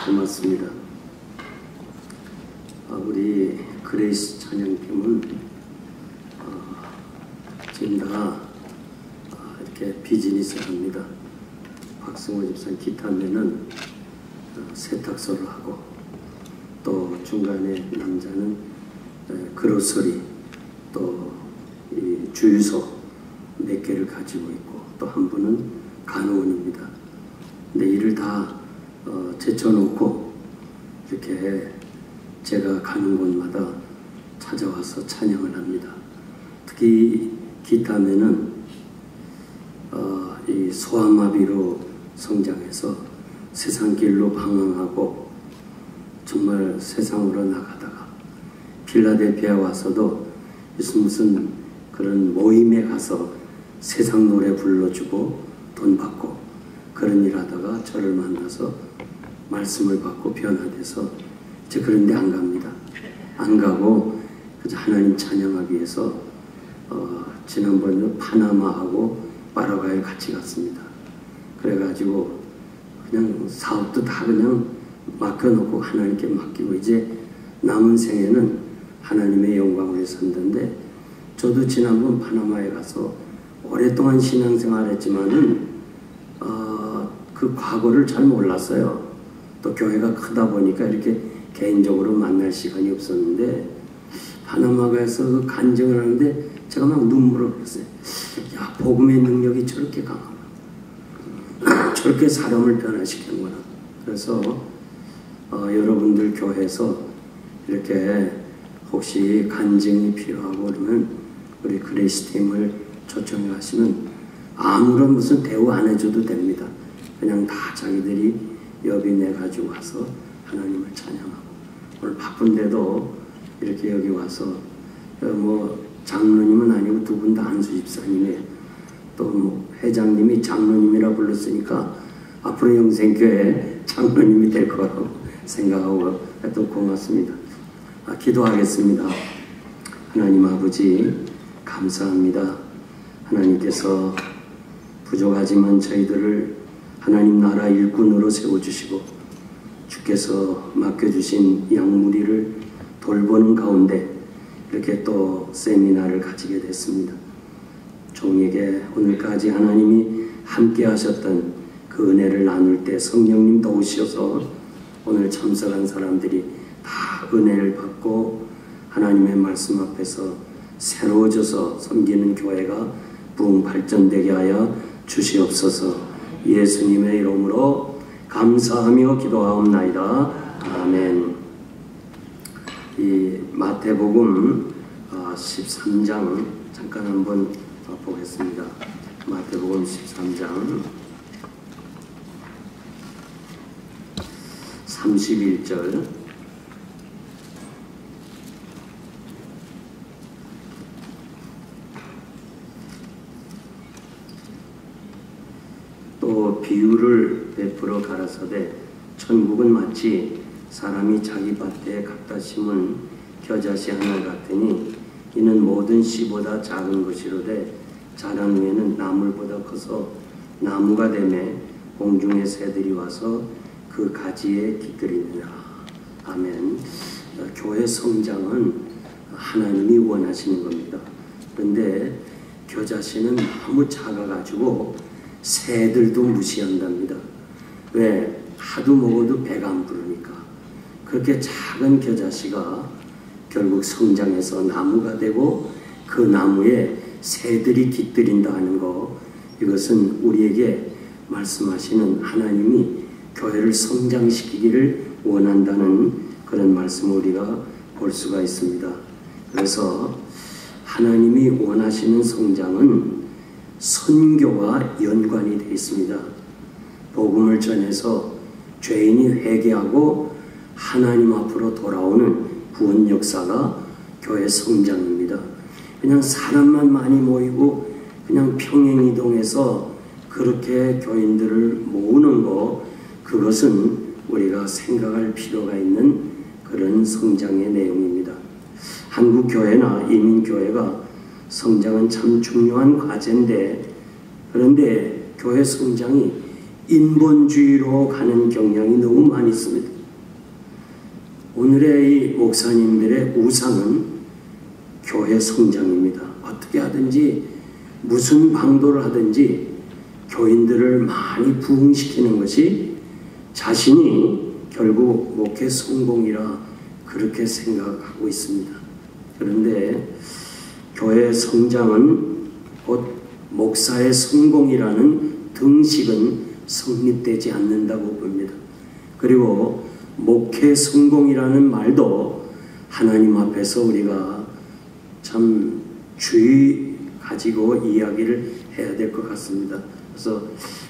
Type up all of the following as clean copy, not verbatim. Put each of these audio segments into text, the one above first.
고맙습니다. 우리 그레이스 찬양팀은 지금 다 이렇게 비즈니스를 합니다. 박승호 집사님 기타면은 세탁소를 하고, 또 중간에 남자는 그로서리, 또 이 주유소 몇 개를 가지고 있고, 또 한 분은 간호원입니다. 근데 이를 다 제쳐놓고 이렇게 제가 가는 곳마다 찾아와서 찬양을 합니다. 특히 기타면은 이 소아마비로 성장해서 세상 길로 방황하고 정말 세상으로 나가다가 필라델피아 와서도 무슨 그런 모임에 가서 세상 노래 불러주고 돈 받고 그런 일 하다가 저를 만나서 말씀을 받고 변화돼서 이제 그런 데 안 갑니다. 안 가고 그저 하나님 찬양하기 위해서 지난번에 파나마하고 파라과이를 같이 갔습니다. 그래가지고 그냥 사업도 다 그냥 맡겨놓고 하나님께 맡기고 이제 남은 생에는 하나님의 영광을 위해 산다는데, 저도 지난번 파나마에 가서 오랫동안 신앙생활 했지만은 그 과거를 잘 몰랐어요. 또 교회가 크다 보니까 이렇게 개인적으로 만날 시간이 없었는데, 파나마가에서 그 간증을 하는데 제가 막 눈물을 흘렸어요. 야, 복음의 능력이 저렇게 강하구나. 저렇게 사람을 변화시키는구나. 그래서 여러분들 교회에서 이렇게 혹시 간증이 필요하고 그러면 우리 그레이스 팀을 초청해 하시면 아무런 무슨 대우 안 해줘도 됩니다. 그냥 다 자기들이 여비 가지고 와서 하나님을 찬양하고, 오늘 바쁜데도 이렇게 여기 와서 뭐 장로님은 아니고 두 분 다 안수 집사님이에요. 또 뭐 회장님이 장로님이라 불렀으니까 앞으로 영생교회 장로님이 될 거라고 생각하고 또 고맙습니다. 기도하겠습니다. 하나님 아버지 감사합니다. 하나님께서 부족하지만 저희들을 하나님 나라 일꾼으로 세워주시고, 주께서 맡겨주신 양무리를 돌보는 가운데 이렇게 또 세미나를 가지게 됐습니다. 종에게 오늘까지 하나님이 함께 하셨던 그 은혜를 나눌 때 성령님 도우셔서 오늘 참석한 사람들이 다 은혜를 받고 하나님의 말씀 앞에서 새로워져서 섬기는 교회가 부흥 발전되게 하여 주시옵소서. 예수님의 이름으로 감사하며 기도하옵나이다. 아멘. 이 마태복음 13장 잠깐 한번 보겠습니다. 마태복음 13장 31절 또 비유를 베풀어 가라사대 천국은 마치 사람이 자기 밭에 갖다 심은 겨자씨 하나 같으니 이는 모든 씨보다 작은 것이로되 자란 후에는 나물보다 커서 나무가 되매 공중의 새들이 와서 그 가지에 깃들이니라. 아멘. 교회 성장은 하나님이 원하시는 겁니다. 그런데 겨자씨는 너무 작아가지고 새들도 무시한답니다. 왜? 하도 먹어도 배가 안 부르니까. 그렇게 작은 겨자씨가 결국 성장해서 나무가 되고 그 나무에 새들이 깃들인다 하는 거, 이것은 우리에게 말씀하시는 하나님이 교회를 성장시키기를 원한다는 그런 말씀을 우리가 볼 수가 있습니다. 그래서 하나님이 원하시는 성장은 선교와 연관이 되어 있습니다. 복음을 전해서 죄인이 회개하고 하나님 앞으로 돌아오는 구원 역사가 교회 성장입니다. 그냥 사람만 많이 모이고 그냥 평행이동해서 그렇게 교인들을 모으는 거, 그것은 우리가 생각할 필요가 있는 그런 성장의 내용입니다. 한국 교회나 이민 교회가 성장은 참 중요한 과제인데, 그런데 교회 성장이 인본주의로 가는 경향이 너무 많이 있습니다. 오늘의 이 목사님들의 우상은 교회 성장입니다. 어떻게 하든지 무슨 방도를 하든지 교인들을 많이 부흥시키는 것이 자신이 결국 목회 성공이라 그렇게 생각하고 있습니다. 그런데 교회 성장은 곧 목사의 성공이라는 등식은 성립되지 않는다고 봅니다. 그리고 목회 성공이라는 말도 하나님 앞에서 우리가 참 주의 가지고 이야기를 해야 될 것 같습니다. 그래서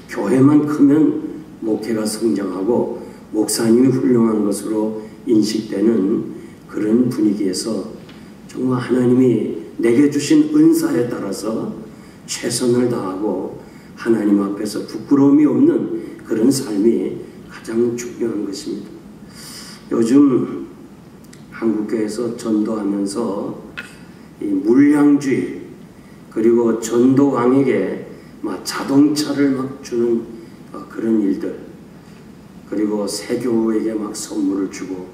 교회만 크면 목회가 성장하고 목사님이 훌륭한 것으로 인식되는 그런 분위기에서 정말 하나님이 내게 주신 은사에 따라서 최선을 다하고 하나님 앞에서 부끄러움이 없는 그런 삶이 가장 중요한 것입니다. 요즘 한국교회에서 전도하면서 이 물량주의 그리고 전도왕에게 막 자동차를 막 주는 그런 일들, 그리고 세교에게 막 선물을 주고,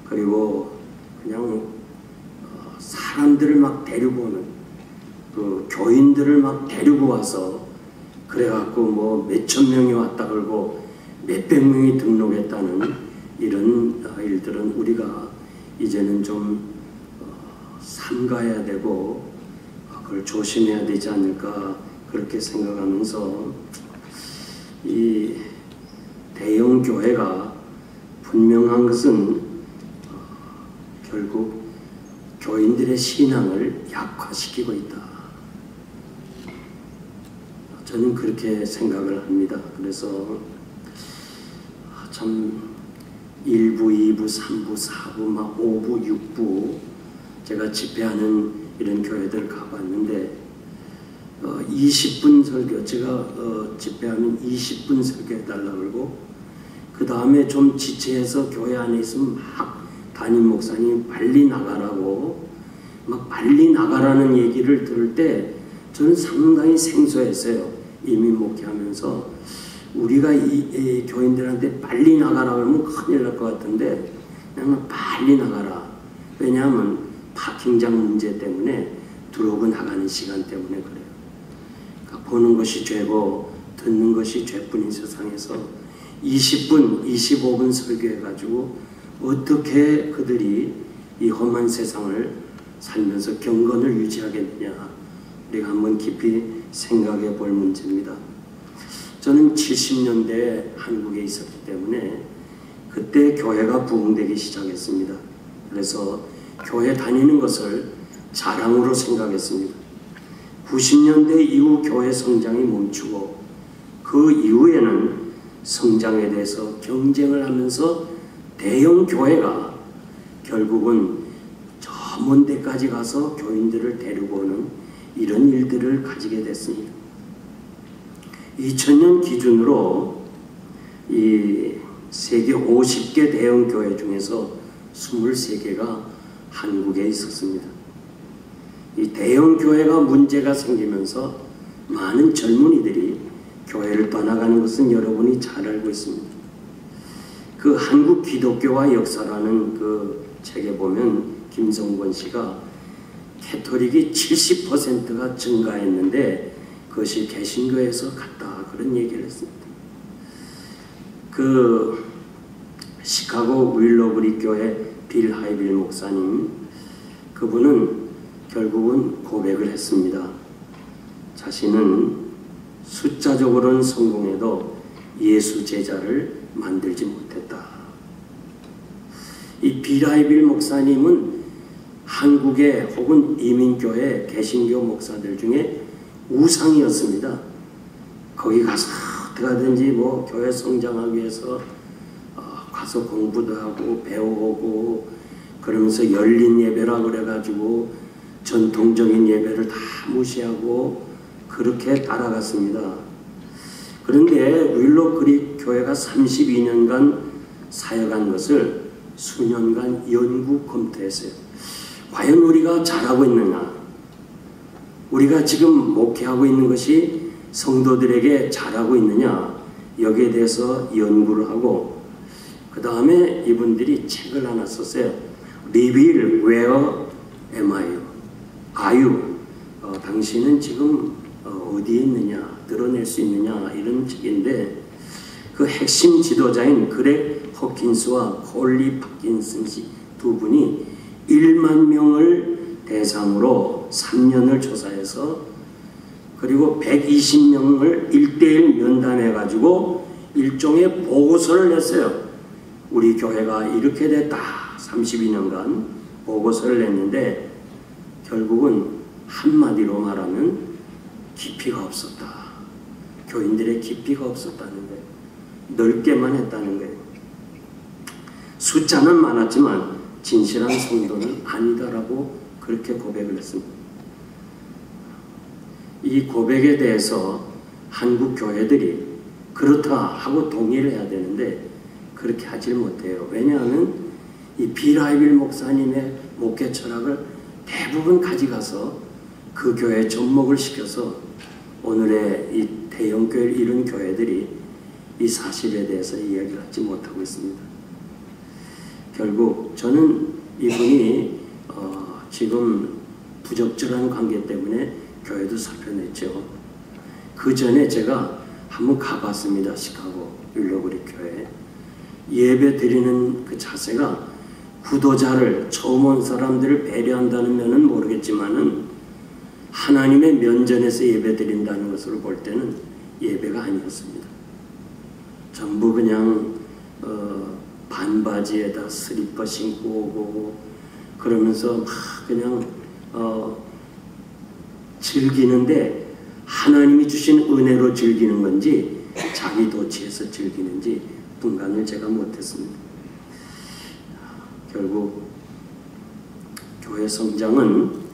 그리고 그냥 사람들을 막 데리고 오는 그 교인들을 막 데리고 와서 그래갖고 뭐 몇천 명이 왔다 그러고 몇백 명이 등록했다는 이런 일들은 우리가 이제는 좀 삼가해야 되고 그걸 조심해야 되지 않을까 그렇게 생각하면서 이 대형 교회가 분명한 것은 결국 교인들의 신앙을 약화시키고 있다. 저는 그렇게 생각을 합니다. 그래서 참 1부, 2부, 3부, 4부, 막 5부, 6부 제가 집회하는 이런 교회들 가봤는데 20분 설교, 제가 집회하면 20분 설교해달라고 그러고 그 다음에 좀 지체해서 교회 안에 있으면 막 담임 목사님 빨리 나가라고 막 빨리 나가라는 얘기를 들을 때 저는 상당히 생소했어요. 이미 목회하면서 우리가 이 교인들한테 빨리 나가라 그러면 큰일 날 것 같은데 그냥 빨리 나가라. 왜냐하면 파킹장 문제 때문에 들어오고 나가는 시간 때문에 그래요. 그러니까 보는 것이 죄고 듣는 것이 죄뿐인 세상에서 20분, 25분 설교해가지고 어떻게 그들이 이 험한 세상을 살면서 경건을 유지하겠느냐, 우리가 한번 깊이 생각해 볼 문제입니다. 저는 70년대에 한국에 있었기 때문에 그때 교회가 부흥되기 시작했습니다. 그래서 교회 다니는 것을 자랑으로 생각했습니다. 90년대 이후 교회 성장이 멈추고 그 이후에는 성장에 대해서 경쟁을 하면서 대형 교회가 결국은 저 먼 데까지 가서 교인들을 데리고 오는 이런 일들을 가지게 됐습니다. 2000년 기준으로 이 세계 50개 대형 교회 중에서 23개가 한국에 있었습니다. 이 대형 교회가 문제가 생기면서 많은 젊은이들이 교회를 떠나가는 것은 여러분이 잘 알고 있습니다. 그 한국 기독교와 역사라는 그 책에 보면 김성권 씨가 캐토릭이 70%가 증가했는데 그것이 개신교에서 갔다 그런 얘기를 했습니다. 그 시카고 윌러브리 교회 빌 하이빌 목사님, 그분은 결국은 고백을 했습니다. 자신은 숫자적으로는 성공해도 예수 제자를 만들지 못했다. 이 빌 하이빌 목사님은 한국의 혹은 이민교회 개신교 목사들 중에 우상이었습니다. 거기 가서 어떻게 하든지 뭐 교회 성장하기 위해서 가서 공부도 하고 배워오고 그러면서 열린 예배라 그래가지고 전통적인 예배를 다 무시하고 그렇게 따라갔습니다. 그런데 윌로크릭 교회가 32년간 사역한 것을 수년간 연구 검토했어요. 과연 우리가 잘하고 있느냐? 우리가 지금 목회하고 있는 것이 성도들에게 잘하고 있느냐? 여기에 대해서 연구를 하고 그 다음에 이분들이 책을 하나 썼어요. Reveal Where Am I? Are you? 당신은 지금 어디에 있느냐, 드러낼 수 있느냐, 이런 책인데, 그 핵심 지도자인 그렉 허킨스와 콜리 파킨슨 씨 두 분이 1만 명을 대상으로 3년을 조사해서, 그리고 120명을 1:1 면담해 가지고 일종의 보고서를 냈어요. 우리 교회가 이렇게 됐다. 32년간 보고서를 냈는데, 결국은 한마디로 말하면 깊이가 없었다. 교인들의 깊이가 없었다는 거예요. 넓게만 했다는 거예요. 숫자는 많았지만 진실한 성도는 아니다라고 그렇게 고백을 했습니다. 이 고백에 대해서 한국 교회들이 그렇다 하고 동의를 해야 되는데 그렇게 하질 못해요. 왜냐하면 이 비라이빌 목사님의 목회 철학을 대부분 가져가서 그 교회에 접목을 시켜서 오늘의 이 대형 교회를 이룬 교회들이 이 사실에 대해서 이야기를 하지 못하고 있습니다. 결국 저는 이분이 지금 부적절한 관계 때문에 교회도 사표냈죠. 그 전에 제가 한번 가봤습니다. 시카고 윌러브리 교회. 예배 드리는 그 자세가 구도자를, 처음 온 사람들을 배려한다는 면은 모르겠지만은 하나님의 면전에서 예배 드린다는 것으로 볼 때는 예배가 아니었습니다. 전부 그냥 반바지에다 슬리퍼 신고 오고 그러면서 막 그냥 즐기는데, 하나님이 주신 은혜로 즐기는 건지 자기 도취에서 즐기는지 분간을 제가 못했습니다. 결국 교회 성장은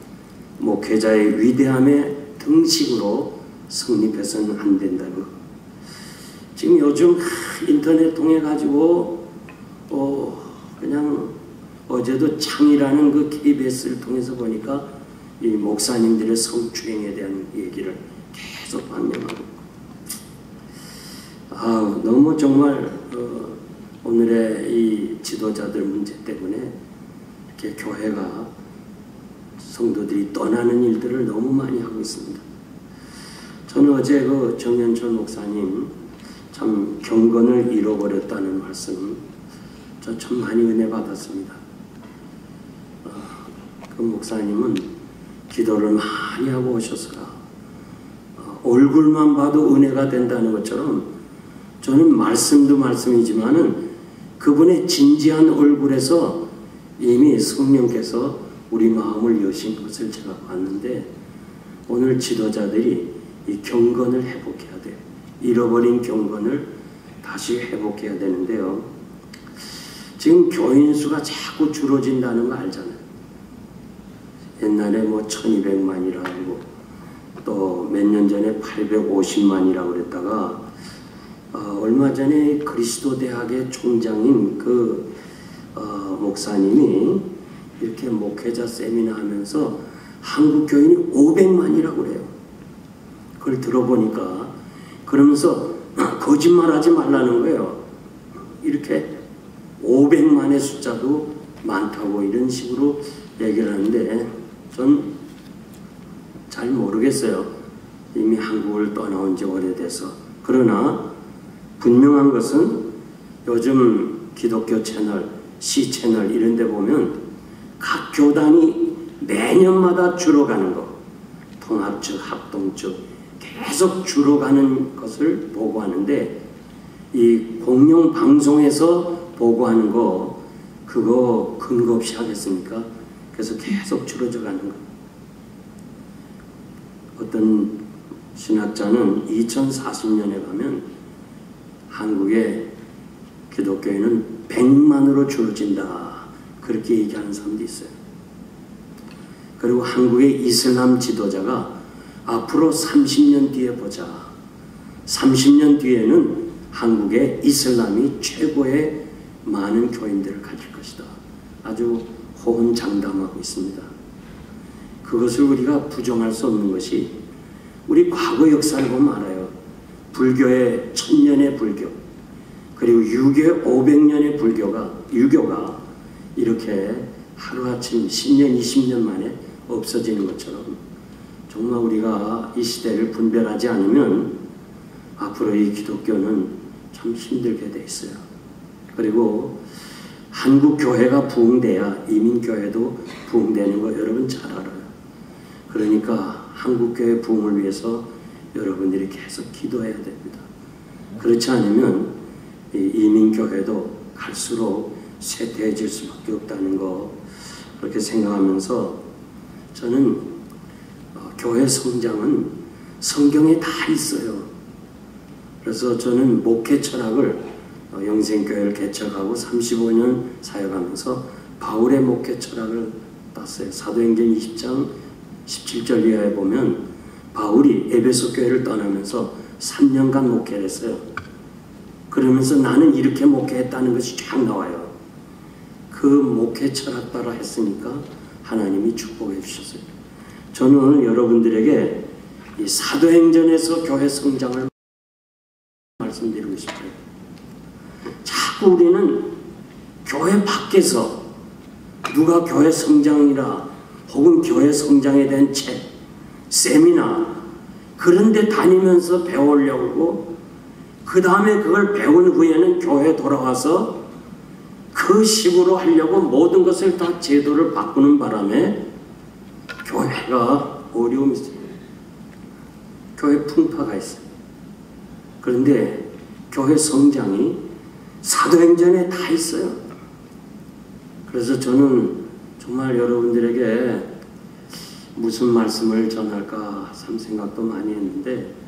목회자의 위대함의 등식으로 성립해서는 안 된다고. 지금 요즘 인터넷 통해 가지고 그냥 어제도 창이라는 그 KBS를 통해서 보니까 이 목사님들의 성추행에 대한 얘기를 계속 방영하고, 너무 정말 오늘의 이 지도자들 문제 때문에 이렇게 교회가 성도들이 떠나는 일들을 너무 많이 하고 있습니다. 저는 어제 그 정연철 목사님 참 경건을 잃어버렸다는 말씀 저 참 많이 은혜 받았습니다. 그 목사님은 기도를 많이 하고 오셔서라 얼굴만 봐도 은혜가 된다는 것처럼, 저는 말씀도 말씀이지만은 그분의 진지한 얼굴에서 이미 성령께서 우리 마음을 여신 것을 제가 봤는데, 오늘 지도자들이 이 경건을 회복해야 돼요. 잃어버린 경건을 다시 회복해야 되는데요. 지금 교인 수가 자꾸 줄어진다는 거 알잖아요. 옛날에 뭐 1200만이라고 또 몇 년 전에 850만이라고 그랬다가 얼마 전에 그리스도 대학의 총장인 그 목사님이 이렇게 목회자 세미나 하면서 한국 교인이 500만이라고 그래요. 그걸 들어보니까 그러면서 거짓말하지 말라는 거예요. 이렇게 500만의 숫자도 많다고 이런 식으로 얘기를 하는데 전 잘 모르겠어요. 이미 한국을 떠나온 지 오래돼서. 그러나 분명한 것은 요즘 기독교 채널, C 채널 이런 데 보면 각 교단이 매년마다 줄어가는 거, 통합측, 합동측 계속 줄어가는 것을 보고하는데, 이 공영 방송에서 보고하는 거 그거 근거 없이 하겠습니까? 그래서 계속 줄어져 가는 거. 어떤 신학자는 2040년에 가면 한국의 기독교인은 100만으로 줄어진다 그렇게 얘기하는 사람도 있어요. 그리고 한국의 이슬람 지도자가 앞으로 30년 뒤에 보자, 30년 뒤에는 한국의 이슬람이 최고의 많은 교인들을 가질 것이다. 아주 호언장담하고 있습니다. 그것을 우리가 부정할 수 없는 것이 우리 과거 역사를 보면 알아요. 불교의 천년의 불교, 그리고 500년의 유교가 이렇게 하루아침 10년, 20년 만에 없어지는 것처럼 정말 우리가 이 시대를 분별하지 않으면 앞으로 이 기독교는 참 힘들게 돼 있어요. 그리고 한국 교회가 부흥돼야 이민교회도 부흥되는 거 여러분 잘 알아요. 그러니까 한국 교회 부흥을 위해서 여러분들이 계속 기도해야 됩니다. 그렇지 않으면 이민교회도 갈수록 쇠퇴해질 수밖에 없다는 거 그렇게 생각하면서 저는 교회 성장은 성경에 다 있어요. 그래서 저는 목회 철학을 영생교회를 개척하고 35년 사역하면서 바울의 목회 철학을 땄어요. 사도행전 20장 17절 이하에 보면 바울이 에베소 교회를 떠나면서 3년간 목회를 했어요. 그러면서 나는 이렇게 목회했다는 것이 쫙 나와요. 그 목회 철학 따라 했으니까 하나님이 축복해 주셨어요. 저는 오늘 여러분들에게 이 사도행전에서 교회 성장을 말씀드리고 싶어요. 자꾸 우리는 교회 밖에서 누가 교회 성장이라 혹은 교회 성장에 대한 책, 세미나 그런 데 다니면서 배우려고 그 다음에 그걸 배운 후에는 교회에 돌아와서 그 식으로 하려고 모든 것을 다 제도를 바꾸는 바람에 교회가 어려움이 있어요. 교회 풍파가 있어요. 그런데 교회 성장이 사도행전에 다 있어요. 그래서 저는 정말 여러분들에게 무슨 말씀을 전할까 참 생각도 많이 했는데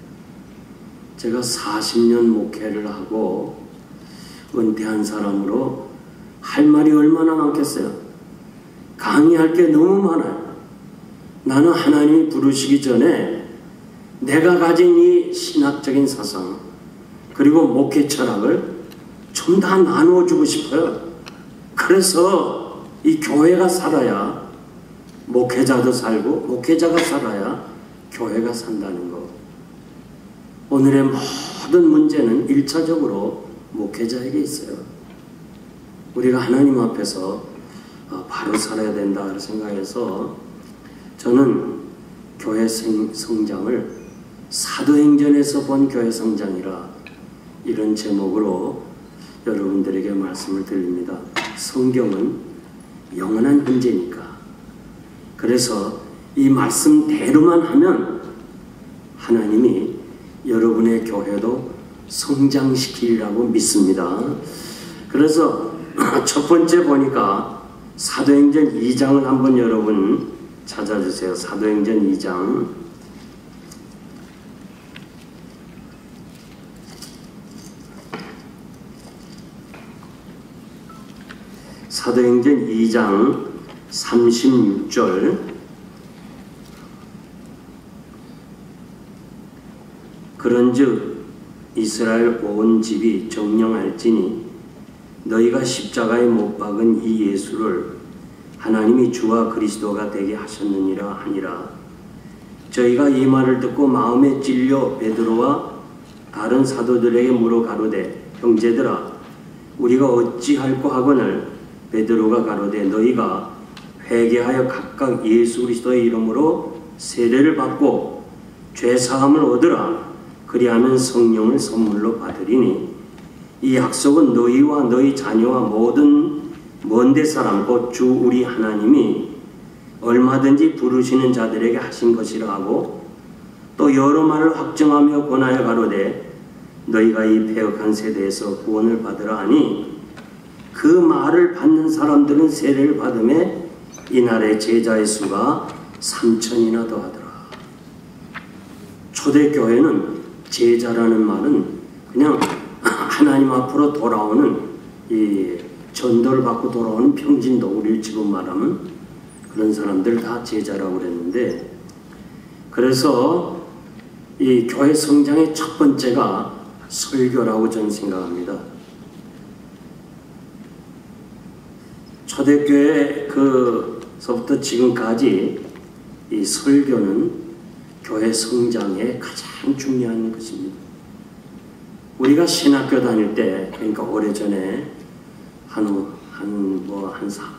제가 40년 목회를 하고 은퇴한 사람으로 할 말이 얼마나 많겠어요. 강의할 게 너무 많아요. 나는 하나님이 부르시기 전에 내가 가진 이 신학적인 사상 그리고 목회 철학을 좀 다 나누어주고 싶어요. 그래서 이 교회가 살아야 목회자도 살고 목회자가 살아야 교회가 산다는 거. 오늘의 모든 문제는 1차적으로 목회자에게 있어요. 우리가 하나님 앞에서 바로 살아야 된다 생각해서 저는 교회 성장을 사도행전에서 본 교회 성장이라 이런 제목으로 여러분들에게 말씀을 드립니다. 성경은 영원한 현재니까. 그래서 이 말씀대로만 하면 하나님이 여러분의 교회도 성장시키리라고 믿습니다. 그래서 첫 번째 보니까 사도행전 2장을 한번 여러분 찾아주세요. 사도행전 2장. 사도행전 2장 36절. 그런즉 이스라엘 온 집이 정령할지니 너희가 십자가에 못 박은 이 예수를 하나님이 주와 그리스도가 되게 하셨느니라 하니라. 저희가 이 말을 듣고 마음에 찔려 베드로와 다른 사도들에게 물어 가로되 형제들아 우리가 어찌할꼬 하거늘 베드로가 가로되 너희가 회개하여 각각 예수 그리스도의 이름으로 세례를 받고 죄사함을 얻으라. 그리하면 성령을 선물로 받으리니 이 약속은 너희와 너희 자녀와 모든 먼데 사람 곧 주 우리 하나님이 얼마든지 부르시는 자들에게 하신 것이라 하고 또 여러 말을 확정하며 권하여 가로되 너희가 이 패역한 세대에서 구원을 받으라 하니 그 말을 받는 사람들은 세례를 받음에 이날의 제자의 수가 3,000이나 더하더라. 초대교회는 제자라는 말은 그냥 하나님 앞으로 돌아오는 이 전도를 받고 돌아오는 평진도 우리를 지금 말하면 그런 사람들 다 제자라고 그랬는데 그래서 이 교회 성장의 첫 번째가 설교라고 저는 생각합니다. 초대교회 그서부터 지금까지 이 설교는 교회 성장에 가장 중요한 것입니다. 우리가 신학교 다닐 때, 그러니까 오래전에 한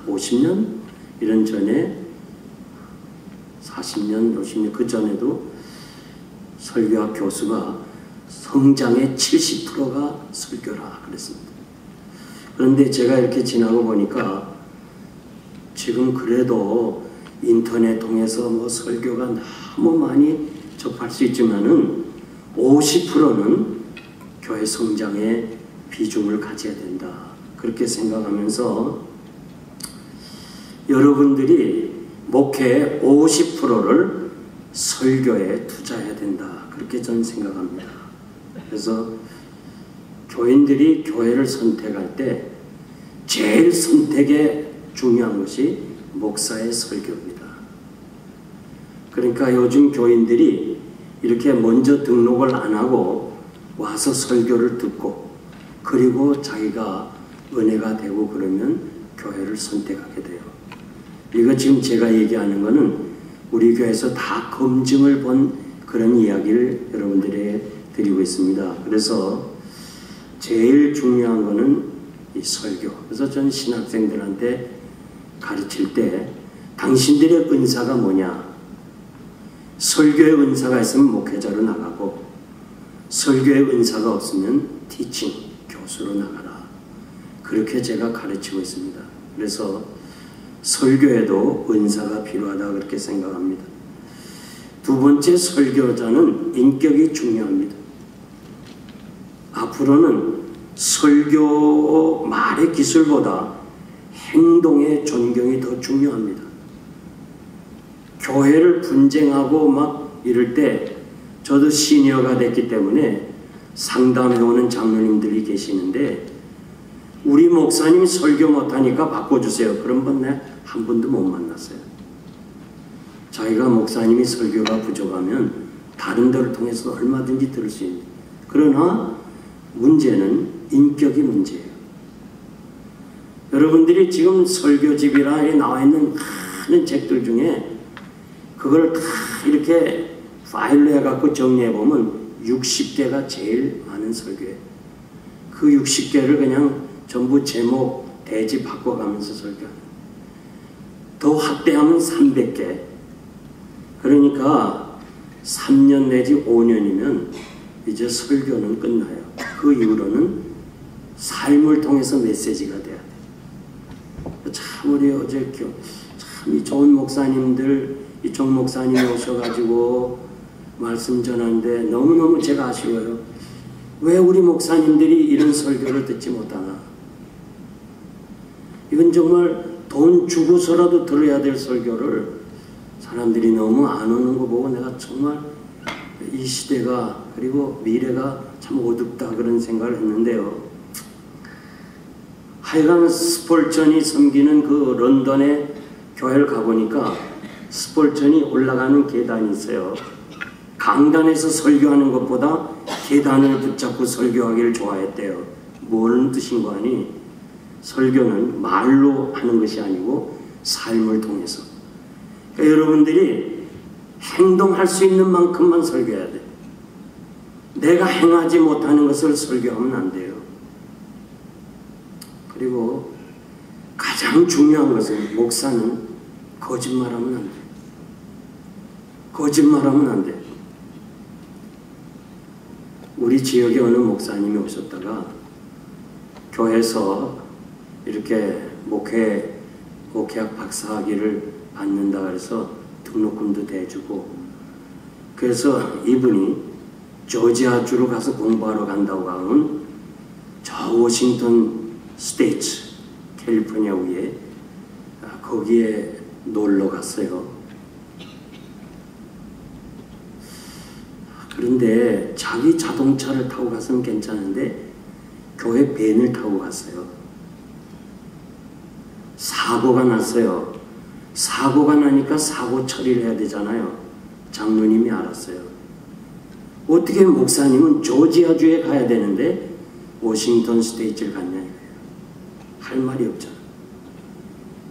50년? 이런 전에 40년, 50년 그 전에도 설교학 교수가 성장의 70%가 설교라 그랬습니다. 그런데 제가 이렇게 지나고 보니까 지금 그래도 인터넷 통해서 뭐 설교가 너무 많이 접할 수 있지만은 50%는 교회 성장에 비중을 가져야 된다. 그렇게 생각하면서 여러분들이 목회의 50%를 설교에 투자해야 된다. 그렇게 저는 생각합니다. 그래서 교인들이 교회를 선택할 때 제일 선택에 중요한 것이 목사의 설교입니다. 그러니까 요즘 교인들이 이렇게 먼저 등록을 안 하고 와서 설교를 듣고 그리고 자기가 은혜가 되고 그러면 교회를 선택하게 돼요. 이거 지금 제가 얘기하는 거는 우리 교회에서 다 검증을 본 그런 이야기를 여러분들에게 드리고 있습니다. 그래서 제일 중요한 거는 이 설교. 그래서 전 신학생들한테 가르칠 때 당신들의 은사가 뭐냐? 설교의 은사가 있으면 목회자로 나가고 설교의 은사가 없으면 티칭, 교수로 나가라. 그렇게 제가 가르치고 있습니다. 그래서 설교에도 은사가 필요하다 그렇게 생각합니다. 두 번째, 설교자는 인격이 중요합니다. 앞으로는 설교 말의 기술보다 행동의 존경이 더 중요합니다. 교회를 분쟁하고 막 이럴 때 저도 시니어가 됐기 때문에 상담해오는 장로님들이 계시는데 우리 목사님 설교 못하니까 바꿔주세요. 그런 분 내가 한 번도 못 만났어요. 자기가 목사님이 설교가 부족하면 다른 데를 통해서 얼마든지 들을 수 있는. 그러나 문제는 인격이 문제예요. 여러분들이 지금 설교집이라 나와 있는 많은 책들 중에 그걸 다 이렇게 파일로 해갖고 정리해보면 60개가 제일 많은 설교예요. 그 60개를 그냥 전부 제목, 대지 바꿔가면서 설교하는. 더 확대하면 300개. 그러니까 3년 내지 5년이면 이제 설교는 끝나요. 그 이후로는 삶을 통해서 메시지가 돼야 돼요. 참 우리 어제 참 이 좋은 목사님들, 이종 목사님이 오셔가지고 말씀 전하는데 너무너무 제가 아쉬워요. 왜 우리 목사님들이 이런 설교를 듣지 못하나? 이건 정말 돈 주고서라도 들어야 될 설교를 사람들이 너무 안 오는 거 보고 내가 정말 이 시대가 그리고 미래가 참 어둡다 그런 생각을 했는데요. 하여간 스폴전이 섬기는 그 런던의 교회를 가보니까 스폴전이 올라가는 계단이 있어요. 강단에서 설교하는 것보다 계단을 붙잡고 설교하기를 좋아했대요. 뭐는 뜻인가 하니 설교는 말로 하는 것이 아니고 삶을 통해서. 그러니까 여러분들이 행동할 수 있는 만큼만 설교해야 돼. 내가 행하지 못하는 것을 설교하면 안 돼요. 그리고 가장 중요한 것은 목사는 거짓말하면 안 돼. 거짓말하면 안 돼. 우리 지역에 어느 목사님이 오셨다가 교회에서 이렇게 목회학 박사학위를 받는다 그래서 등록금도 대주고 그래서 이분이 조지아주로 가서 공부하러 간다고 하면 저 워싱턴 스테이트 캘리포니아 위에 거기에 놀러 갔어요. 그런데 자기 자동차를 타고 갔으면 괜찮은데 교회 밴을 타고 갔어요. 사고가 났어요. 사고가 나니까 사고 처리를 해야 되잖아요. 장로님이 알았어요. 어떻게 목사님은 조지아주에 가야 되는데 워싱턴 스테이트를 갔냐 이거예요. 할 말이 없잖아.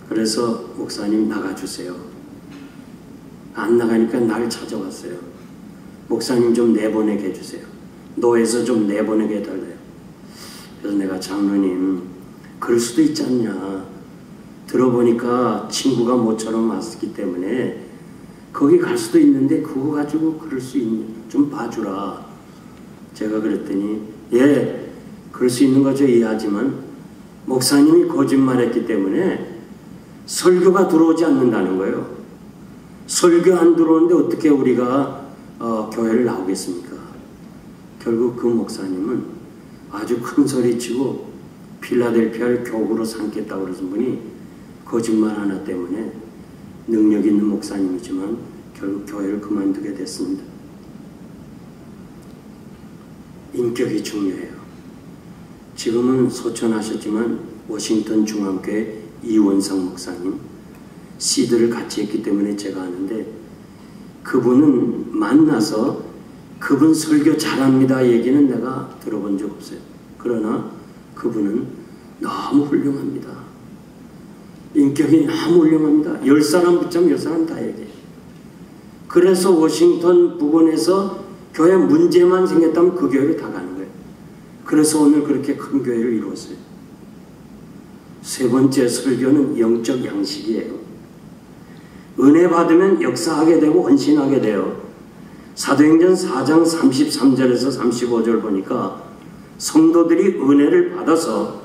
그래서 목사님 나가주세요. 안 나가니까 날 찾아왔어요. 목사님 좀 내보내게 해주세요. 노예에서 좀 내보내게 해달래요. 그래서 내가 장로님 그럴 수도 있지 않냐. 들어보니까 친구가 모처럼 왔기 때문에 거기 갈 수도 있는데 그거 가지고 그럴 수 있니? 좀 봐주라. 제가 그랬더니 예, 그럴 수 있는 거죠. 이해하지만 목사님이 거짓말했기 때문에 설교가 들어오지 않는다는 거예요. 설교 안 들어오는데 어떻게 우리가 교회를 나오겠습니까? 결국 그 목사님은 아주 큰 소리치고 필라델피아를 교구로 삼겠다고 그러신 분이 거짓말 하나 때문에 능력 있는 목사님이지만 결국 교회를 그만두게 됐습니다. 인격이 중요해요. 지금은 소천하셨지만 워싱턴 중앙교회 이원상 목사님 시드를 같이 했기 때문에 제가 아는데 그분은 만나서 그분 설교 잘합니다 얘기는 내가 들어본 적 없어요. 그러나 그분은 너무 훌륭합니다. 인격이 너무 훌륭합니다. 10사람 붙자면 10사람 다 얘기해요. 그래서 워싱턴 부근에서 교회 문제만 생겼다면 그 교회를 다 가는 거예요. 그래서 오늘 그렇게 큰 교회를 이루었어요. 세 번째 설교는 영적 양식이에요. 은혜 받으면 역사하게 되고 헌신하게 돼요. 사도행전 4장 33절에서 35절 보니까 성도들이 은혜를 받아서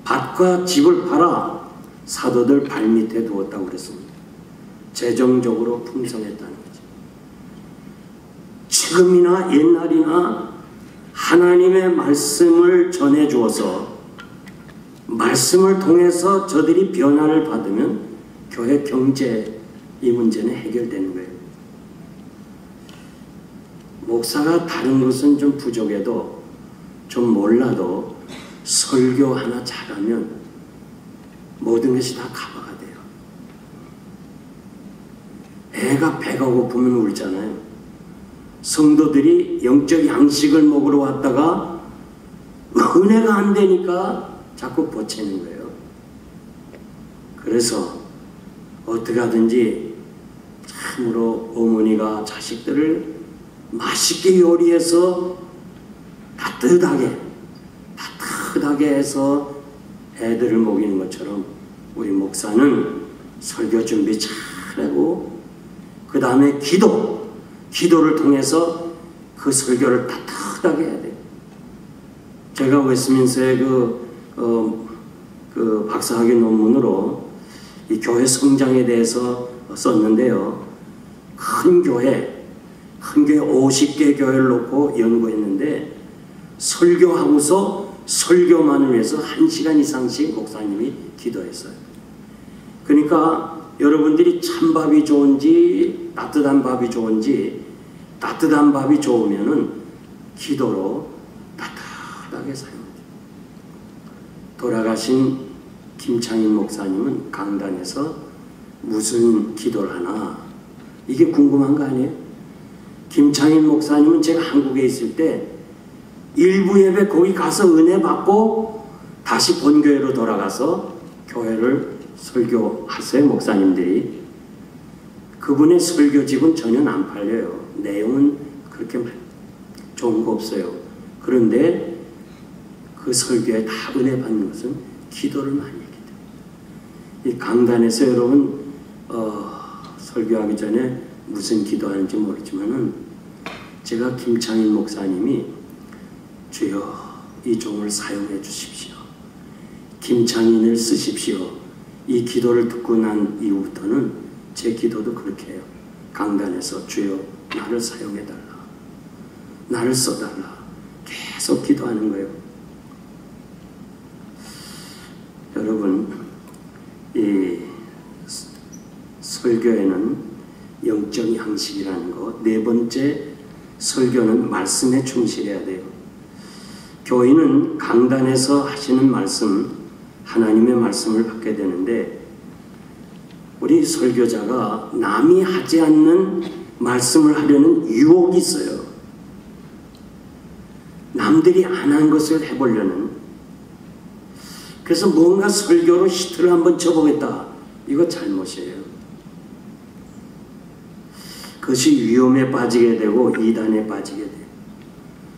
밭과 집을 팔아 사도들 발밑에 두었다고 그랬습니다. 재정적으로 풍성했다는 거죠. 지금이나 옛날이나 하나님의 말씀을 전해주어서 말씀을 통해서 저들이 변화를 받으면 교회 경제 이 문제는 해결되는 거예요. 목사가 다른 것은 좀 부족해도 좀 몰라도 설교 하나 잘하면 모든 것이 다 커버가 돼요. 애가 배가 고프면 울잖아요. 성도들이 영적 양식을 먹으러 왔다가 은혜가 안 되니까 자꾸 보채는 거예요. 그래서 어떻게 하든지 참으로 어머니가 자식들을 맛있게 요리해서 따뜻하게 해서 애들을 먹이는 것처럼 우리 목사는 설교 준비 잘하고 그 다음에 기도를 통해서 그 설교를 따뜻하게 해야 돼요. 제가 웨스민스의 그 박사학위 논문으로 이 교회 성장에 대해서 썼는데요. 큰 교회 50개 교회를 놓고 연구했는데 설교하고서 설교만을 위해서 1시간 이상씩 목사님이 기도했어요. 그러니까 여러분들이 찬밥이 좋은지 따뜻한 밥이 좋은지 따뜻한 밥이 좋으면은 기도로 따뜻하게 사용해요. 돌아가신 김창인 목사님은 강단에서 무슨 기도를 하나 이게 궁금한 거 아니에요? 김창인 목사님은 제가 한국에 있을 때 일부 예배 거기 가서 은혜 받고 다시 본교회로 돌아가서 교회를 설교하세요. 목사님들이 그분의 설교집은 전혀 안 팔려요. 내용은 그렇게 좋은 거 없어요. 그런데 그 설교에 다 은혜 받는 것은 기도를 많이 했기 때문에 이 강단에서 여러분 설교하기 전에 무슨 기도하는지 모르지만은 제가 김창인 목사님이 주여 이 종을 사용해 주십시오. 김창인을 쓰십시오. 이 기도를 듣고 난 이후부터는 제 기도도 그렇게 해요. 강단에서 주여 나를 사용해 달라. 나를 써달라. 계속 기도하는 거예요. 여러분 이 설교에는 영적 양식이라는 거, 네 번째 설교는 말씀에 충실해야 돼요. 교인은 강단에서 하시는 말씀, 하나님의 말씀을 받게 되는데 우리 설교자가 남이 하지 않는 말씀을 하려는 유혹이 있어요. 남들이 안 한 것을 해보려는. 그래서 뭔가 설교로 히트를 한번 쳐보겠다. 이거 잘못이에요. 그것이 위험에 빠지게 되고 이단에 빠지게 돼요.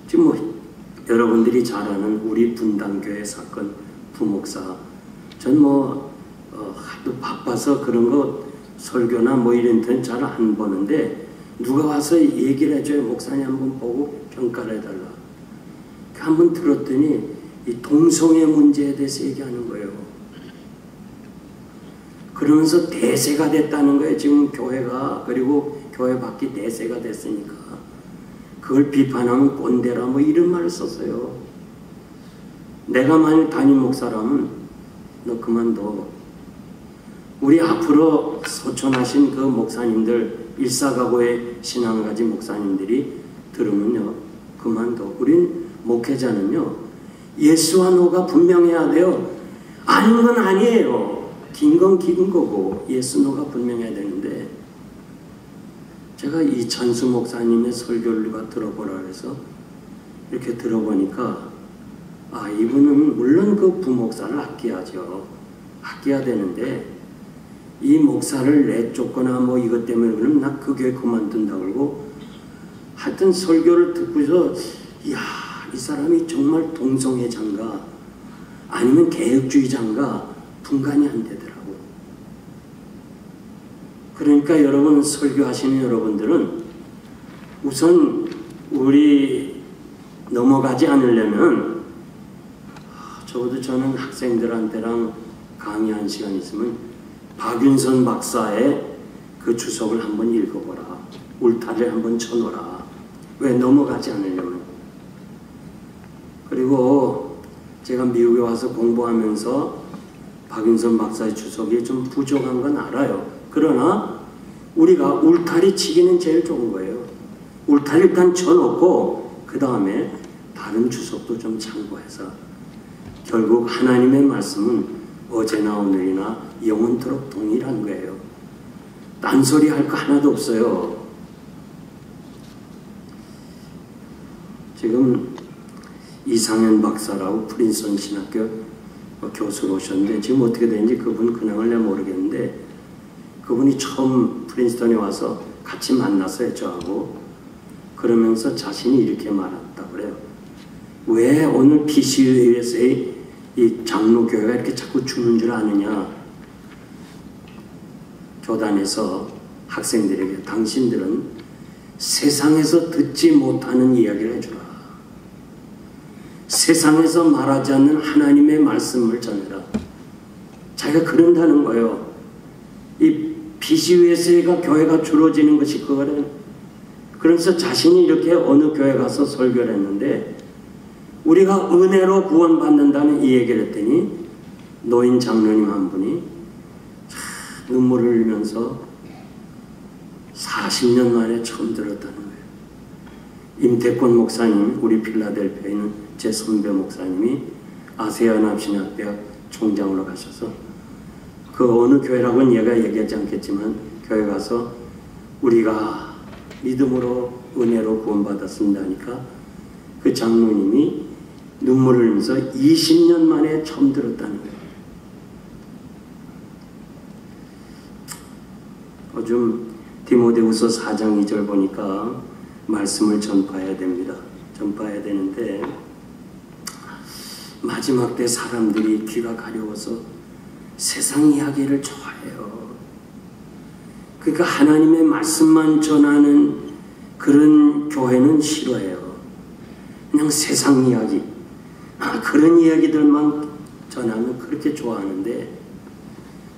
지금 여러분들이 잘 아는 우리 분당교회 사건 부목사, 전 하도 바빠서 그런 거 설교나 이런 데는 잘 안 보는데 누가 와서 얘기를 해줘요. 목사님 한번 보고 평가를 해달라. 한번 들었더니 이 동성애 문제에 대해서 얘기하는 거예요. 그러면서 대세가 됐다는 거예요. 지금 교회가. 그리고 교회 밖이 대세가 됐으니까 그걸 비판하면 꼰대라 이런 말을 썼어요. 내가 만약 담임 목사라면 너 그만둬. 우리 앞으로 소천하신 그 목사님들, 일사각오의 신앙을 가진 목사님들이 들으면요, 그만둬. 우린 목회자는요, 예수와 노가 분명해야 돼요. 아닌 건 아니에요. 긴 건 긴 거고 예수 노가 분명해야 되는데, 제가 이찬수 목사님의 설교를 들어보라 그래서 이렇게 들어보니까 이분은 물론 그 부목사를 아껴야죠. 아껴야 되는데 이 목사를 내쫓거나 이것 때문에 그러면 나 그 교회 그만둔다 그러고, 하여튼 설교를 듣고서 이야, 이 사람이 정말 동성애자인가 아니면 개혁주의자인가 분간이 안 되더라고. 그러니까 여러분, 설교하시는 여러분들은 우선 우리 넘어가지 않으려면, 적어도 저는 학생들한테랑 강의한 시간 있으면 박윤선 박사의 그 주석을 한번 읽어보라. 울타리를 한번 쳐놓으라. 왜? 넘어가지 않으려면. 그리고 제가 미국에 와서 공부하면서 박윤선 박사의 주석이 좀 부족한 건 알아요. 그러나 우리가 울타리 치기는 제일 좋은 거예요. 울타리 일단 쳐놓고 그 다음에 다른 주석도 좀 참고해서, 결국 하나님의 말씀은 어제나 오늘이나 영원토록 동일한 거예요. 딴소리 할 거 하나도 없어요. 지금 이상현 박사라고 프린스턴 신학교 교수로 오셨는데, 지금 어떻게 되는지 그분 근황을 내가 모르겠는데, 그분이 처음 프린스턴에 와서 같이 만났어요, 저하고. 그러면서 자신이 이렇게 말했다고 그래요. 왜 오늘 PCU에서의 이 장로교회가 이렇게 자꾸 주는 줄 아느냐. 교단에서 학생들에게 당신들은 세상에서 듣지 못하는 이야기를 해주라. 세상에서 말하지 않는 하나님의 말씀을 전해라. 자기가 그런다는 거예요. 이 PCUSA가 교회가 줄어지는 것이 그거는. 그래서 자신이 이렇게 어느 교회 가서 설교를 했는데, 우리가 은혜로 구원받는다는 이 얘기를 했더니 노인 장로님 한 분이 눈물을 흘리면서 40년 만에 처음 들었다는 거예요. 임태권 목사님, 우리 필라델피아에 있는 제 선배 목사님이 아세아연합신학대학 총장으로 가셔서, 그 어느 교회라고는 얘가 얘기하지 않겠지만 교회 가서 우리가 믿음으로 은혜로 구원받았습니다 하니까 그 장로님이 눈물을 흘리면서 20년 만에 처음 들었다는 거예요. 요즘 디모데후서 4장 2절 보니까 말씀을 전파해야 됩니다. 전파해야 되는데, 마지막 때 사람들이 귀가 가려워서 세상 이야기를 좋아해요. 그러니까 하나님의 말씀만 전하는 그런 교회는 싫어해요. 그냥 세상 이야기, 그런 이야기들만 전하면 그렇게 좋아하는데,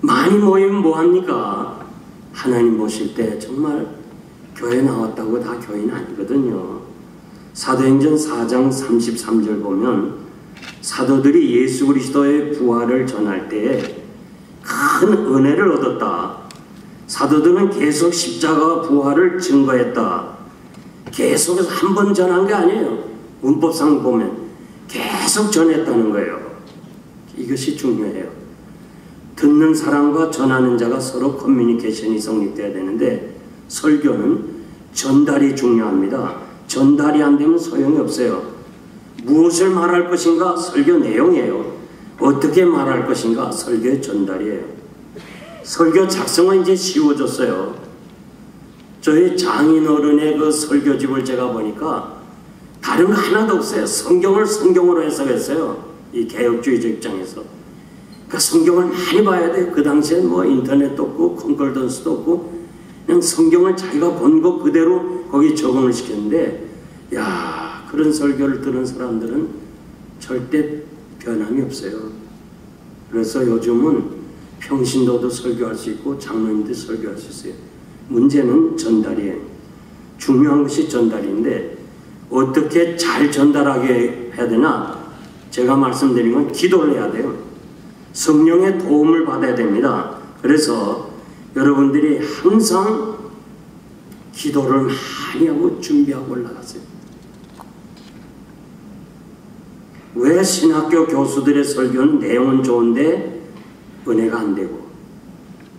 많이 모이면 뭐합니까? 하나님 보실 때 정말 교회 나왔다고 다 교인 아니거든요. 사도행전 4장 33절 보면 사도들이 예수 그리스도의 부활을 전할 때에 큰 은혜를 얻었다. 사도들은 계속 십자가와 부활을 증거했다. 계속해서 한 번 전한 게 아니에요. 문법상 보면 계속 전했다는 거예요. 이것이 중요해요. 듣는 사람과 전하는 자가 서로 커뮤니케이션이 성립돼야 되는데, 설교는 전달이 중요합니다. 전달이 안 되면 소용이 없어요. 무엇을 말할 것인가? 설교 내용이에요. 어떻게 말할 것인가? 설교의 전달이에요. 설교 작성은 이제 쉬워졌어요. 저희 장인어른의 그 설교집을 제가 보니까 다른 거 하나도 없어요. 성경을 성경으로 해석했어요. 이 개혁주의적 입장에서. 그러니까 성경을 많이 봐야 돼요. 그 당시엔 뭐 인터넷도 없고 콘콜던스도 없고 그냥 성경을 자기가 본 거 그대로 거기 적응을 시켰는데, 야, 그런 설교를 들은 사람들은 절대 변함이 없어요. 그래서 요즘은 평신도도 설교할 수 있고 장로님도 설교할 수 있어요. 문제는 전달이에요. 중요한 것이 전달인데 어떻게 잘 전달하게 해야 되나? 제가 말씀드린 건 기도를 해야 돼요. 성령의 도움을 받아야 됩니다. 그래서 여러분들이 항상 기도를 많이 하고 준비하고 올라가세요. 왜 신학교 교수들의 설교는 내용은 좋은데 은혜가 안 되고,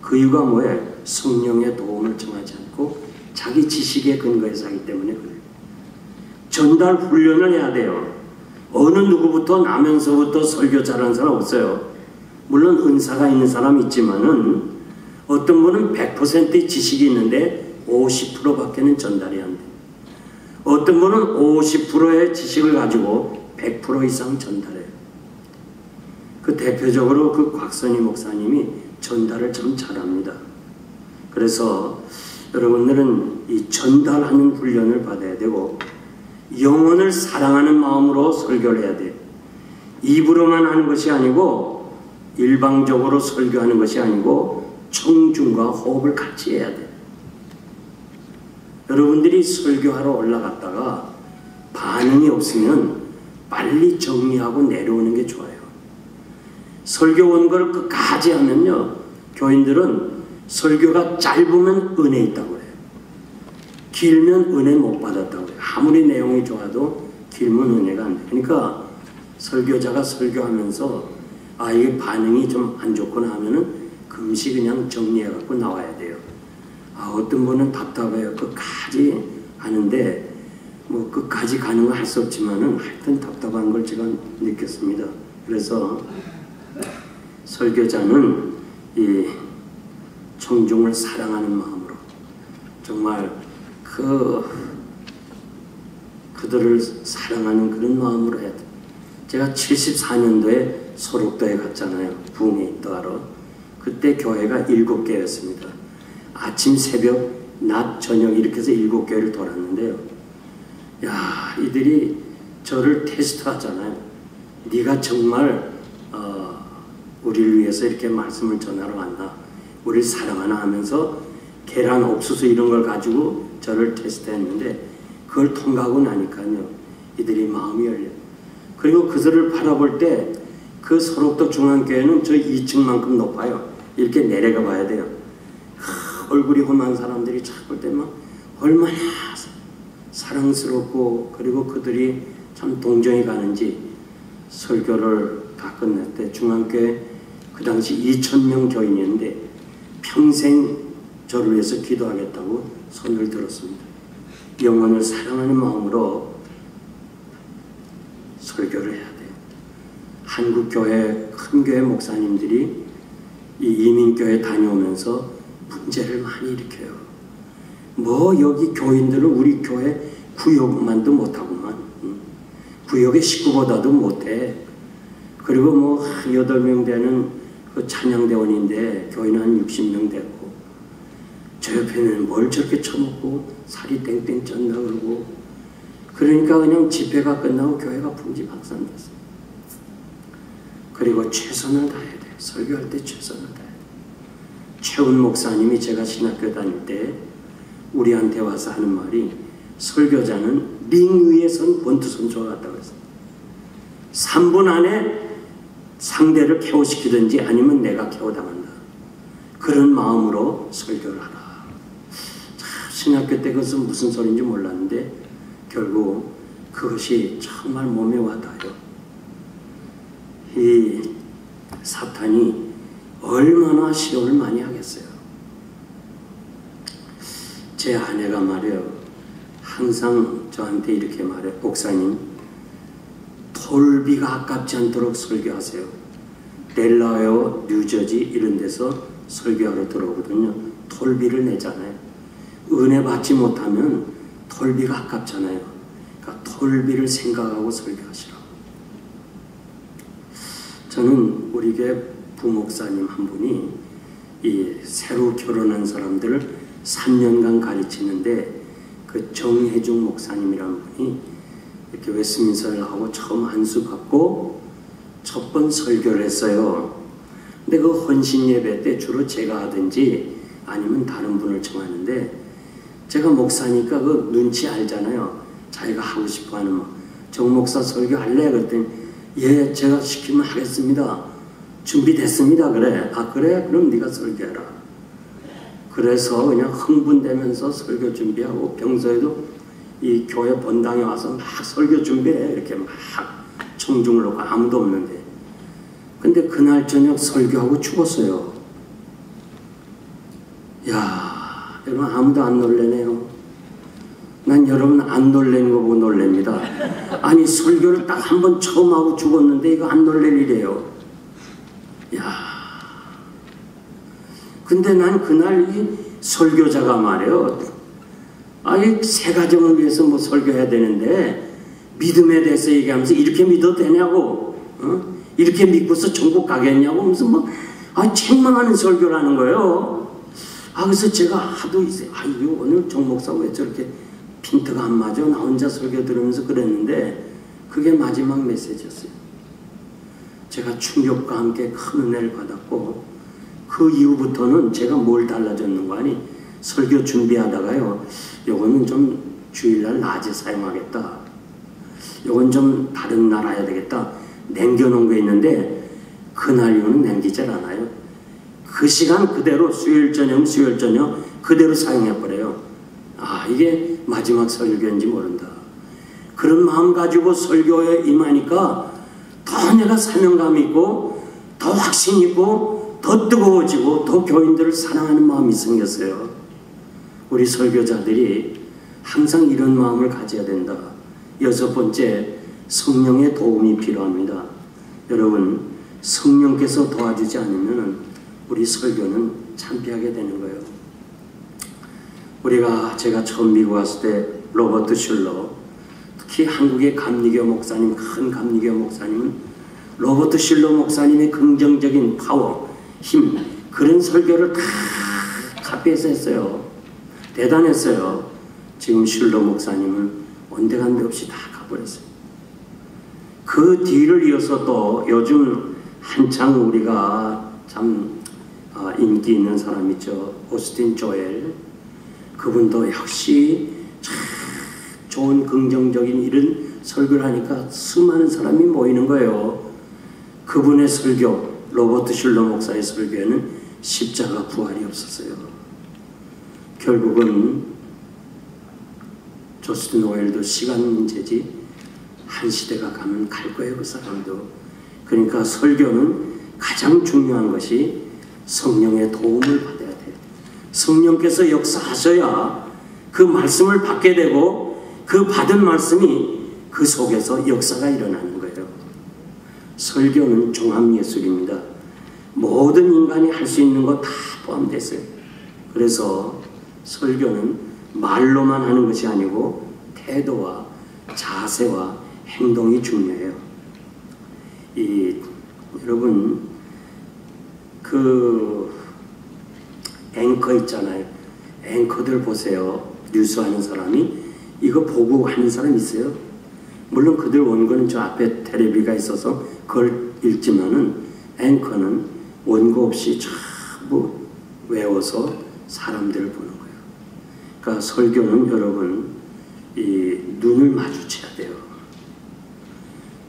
그 이유가 뭐예요? 성령의 도움을 청하지 않고 자기 지식에 근거해서 하기 때문에 그래요. 전달 훈련을 해야 돼요. 어느 누구부터 나면서부터 설교 잘하는 사람 없어요. 물론 은사가 있는 사람 있지만은 어떤 분은 100%의 지식이 있는데 50%밖에는 전달이 안 돼요. 어떤 분은 50%의 지식을 가지고 100% 이상 전달해요. 그 대표적으로 그 곽선희 목사님이 전달을 참 잘합니다. 그래서 여러분들은 이 전달하는 훈련을 받아야 되고 영혼을 사랑하는 마음으로 설교를 해야 돼요. 입으로만 하는 것이 아니고 일방적으로 설교하는 것이 아니고 청중과 호흡을 같이 해야 돼요. 여러분들이 설교하러 올라갔다가 반응이 없으면 빨리 정리하고 내려오는 게 좋아요. 설교 온 걸 끝까지 하면요, 교인들은 설교가 짧으면 은혜 있다고 해요. 길면 은혜 못 받았다고 해요. 아무리 내용이 좋아도 길면 은혜가 안 돼요. 그러니까 설교자가 설교하면서 아, 이게 반응이 좀 안 좋구나 하면은 금시 그냥 정리해갖고 나와야 돼요. 아, 어떤 분은 답답해요. 끝까지 하는데 뭐 끝까지 가는 거 할 수 없지만은 하여튼 답답한 걸 제가 느꼈습니다. 그래서 설교자는 이 청중을 사랑하는 마음으로 정말 그들을 사랑하는 그런 마음으로 해야 돼. 제가 74년도에 소록도에 갔잖아요. 부흥회 인도하러. 그때 교회가 7개였습니다. 아침, 새벽, 낮, 저녁 이렇게 해서 7개를 돌았는데요. 야, 이들이 저를 테스트하잖아요. 네가 정말 우리를 위해서 이렇게 말씀을 전하러 왔나, 우리를 사랑하나 하면서 계란, 옥수수 이런 걸 가지고 저를 테스트했는데 그걸 통과하고 나니까요, 이들이 마음이 열려요. 그리고 그들을 바라볼 때 그 소록도 중앙교회는 저 2층만큼 높아요. 이렇게 내려가 봐야 돼요. 얼굴이 험한 사람들이 참 볼 때 막 얼마나 사랑스럽고, 그리고 그들이 참 동정이 가는지. 설교를 다 끝낼 때 중앙교회 그 당시 2,000명 교인이었는데 평생 저를 위해서 기도하겠다고 손을 들었습니다. 영혼을 사랑하는 마음으로 설교를 해야 돼요. 한국교회 큰 교회 목사님들이 이 이민교회 다녀오면서 문제를 많이 일으켜요. 뭐 여기 교인들은 우리 교회 구역만도 못하구만. 구역의 식구보다도 못해. 그리고 뭐 8명 되는 그 찬양대원인데 교인은 한 60명 되고, 저 옆에는 뭘 저렇게 처먹고 살이 땡땡 쪘나 그러고, 그러니까 그냥 집회가 끝나고 교회가 풍지박산됐어요. 그리고 최선을 다해야 돼요. 설교할 때 최선을 다해야 돼요. 최훈 목사님이 제가 신학교 다닐 때 우리한테 와서 하는 말이, 설교자는 링 위에 선 권투선수와 같다고 했어요. 3분 안에 상대를 KO시키든지 아니면 내가 KO당한다. 그런 마음으로 설교를 하라. 참, 신학교 때 그것은 무슨 소리인지 몰랐는데 결국 그것이 정말 몸에 와닿아요. 이 사탄이 얼마나 시험을 많이 하겠어요. 제 아내가 말해요. 항상 저한테 이렇게 말해요. 목사님, 톨비가 아깝지 않도록 설교하세요. 델라웨어, 뉴저지 이런 데서 설교하러 들어오거든요. 톨비를 내잖아요. 은혜 받지 못하면 톨비가 아깝잖아요. 그러니까 설비를 생각하고 설교하시라. 저는 우리 교회 부목사님 한 분이 이 새로 결혼한 사람들을 3년간 가르치는데 그 정혜중 목사님이라는 분이 이렇게 웨스민스터를 하고 처음 안수 받고 첫 번 설교를 했어요. 근데 그 헌신 예배 때 주로 제가 하든지 아니면 다른 분을 청하는데 제가 목사니까 그 눈치 알잖아요. 자기가 하고 싶어 하는 뭐 정 목사 설교할래? 그랬더니 예, 제가 시키면 하겠습니다. 준비됐습니다. 그래. 아 그래? 그럼 네가 설교해라. 그래서 그냥 흥분되면서 설교 준비하고 평소에도 이 교회 본당에 와서 막 설교 준비해. 이렇게 막 청중을 놓고 아무도 없는데. 근데 그날 저녁 설교하고 죽었어요. 야, 여러분 아무도 안 놀래네요. 난 여러분 안 놀래는 거 보고 놀랍니다. 아니 설교를 딱 한 번 처음 하고 죽었는데 이거 안 놀랄 일이에요. 야, 근데 난 그날 이 설교자가 말이에요. 아이 새 가정을 위해서 뭐 설교해야 되는데 믿음에 대해서 얘기하면서 이렇게 믿어도 되냐고, 이렇게 믿고서 천국 가겠냐고 무슨 뭐 책망하는 설교를 하는 거예요. 그래서 제가 하도 이제 이거 오늘 정 목사 왜 저렇게 핀트가 안 맞아? 나 혼자 설교 들으면서 그랬는데 그게 마지막 메시지였어요. 제가 충격과 함께 큰 은혜를 받았고 그 이후부터는 제가 뭘 달라졌는 거 아니 설교 준비하다가요. 요거는 좀 주일날 낮에 사용하겠다. 요건 좀 다른 날 해야 되겠다. 남겨놓은 게 있는데 그날 이후는 남기질 않아요. 그 시간 그대로 수요일 저녁 그대로 사용해버려요. 이게 마지막 설교인지 모른다. 그런 마음 가지고 설교에 임하니까 더 내가 사명감 있고 더 확신 있고 더 뜨거워지고 더 교인들을 사랑하는 마음이 생겼어요. 우리 설교자들이 항상 이런 마음을 가져야 된다. 6번째, 성령의 도움이 필요합니다. 여러분, 성령께서 도와주지 않으면 우리 설교는 참패하게 되는 거예요. 제가 처음 미국 왔을 때 로버트 슐러, 특히 한국의 감리교 목사님, 큰 감리교 목사님은 로버트 슐러 목사님의 긍정적인 파워, 힘, 그런 설교를 다 카피해서 했어요. 대단했어요. 지금 슐러 목사님은 온데간데 없이 다 가버렸어요. 그 뒤를 이어서 또 요즘 한창 우리가 참 인기 있는 사람 있죠. 오스틴 조엘. 그분도 역시 참 좋은 긍정적인 이런 설교를 하니까 수많은 사람이 모이는 거예요. 그분의 설교, 로버트 슐러 목사의 설교에는 십자가 부활이 없었어요. 결국은 조스틴 오웰도 시간 문제지 한 시대가 가면 갈 거예요. 그 사람도. 그러니까 설교는 가장 중요한 것이 성령의 도움을 받아야 돼요. 성령께서 역사하셔야 그 말씀을 받게 되고 그 받은 말씀이 그 속에서 역사가 일어나는 거예요. 설교는 종합예술입니다. 모든 인간이 할 수 있는 거 다 포함됐어요. 그래서 설교는 말로만 하는 것이 아니고 태도와 자세와 행동이 중요해요. 여러분 그 앵커 있잖아요. 앵커들 보세요. 뉴스 하는 사람이 이거 보고 하는 사람 있어요? 물론 그들 원고는 저 앞에 테레비가 있어서 그걸 읽지만은 앵커는 원고 없이 전부 외워서 사람들을 보는 거예요. 그러니까 설교는 여러분 눈을 마주쳐야 돼요.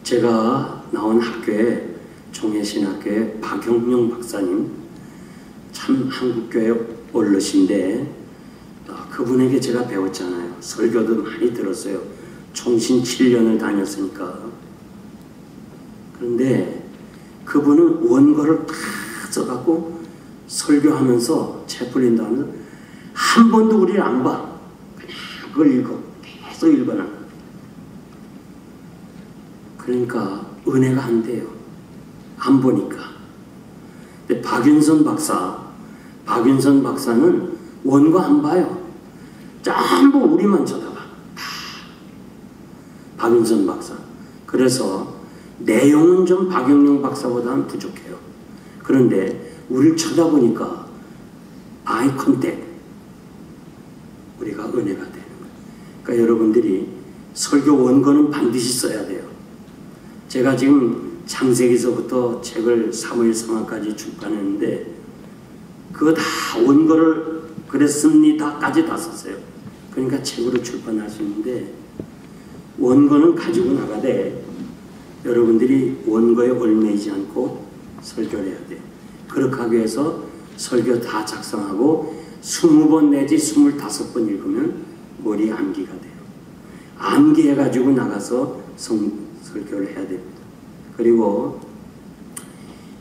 제가 나온 학교에 종해신학교에 박영명 박사님 참 한국교회 어르신인데 그분에게 제가 배웠잖아요. 설교도 많이 들었어요. 총신 7년을 다녔으니까. 그런데 그분은 원고를 다 써갖고 설교하면서 채플린도 하면서 한 번도 우리를 안 봐. 그냥 그걸 읽어. 계속 읽어놔. 그러니까 은혜가 안 돼요. 안 보니까. 근데 박윤선 박사는 원고 안 봐요. 전부 우리만 쳐다봐. 박윤선 박사. 그래서 내용은 좀 박영룡 박사보다는 부족해요. 그런데 우리를 쳐다보니까 아이 컨택, 우리가 은혜가 되는 거예요. 그러니까 여러분들이 설교 원고는 반드시 써야 돼요. 제가 지금 창세기서부터 책을 사무엘 상하까지 출판했는데 그거 다 원고를 그랬습니다까지 다 썼어요. 그러니까 책으로 출판할 수 있는데 원고는 가지고 나가되 여러분들이 원고에 얽매이지 않고 설교를 해야 돼요. 그렇게 하기 위해서 설교 다 작성하고 20번 내지 25번 읽으면 머리에 암기가 돼요. 암기해가지고 나가서 설교를 해야 됩니다. 그리고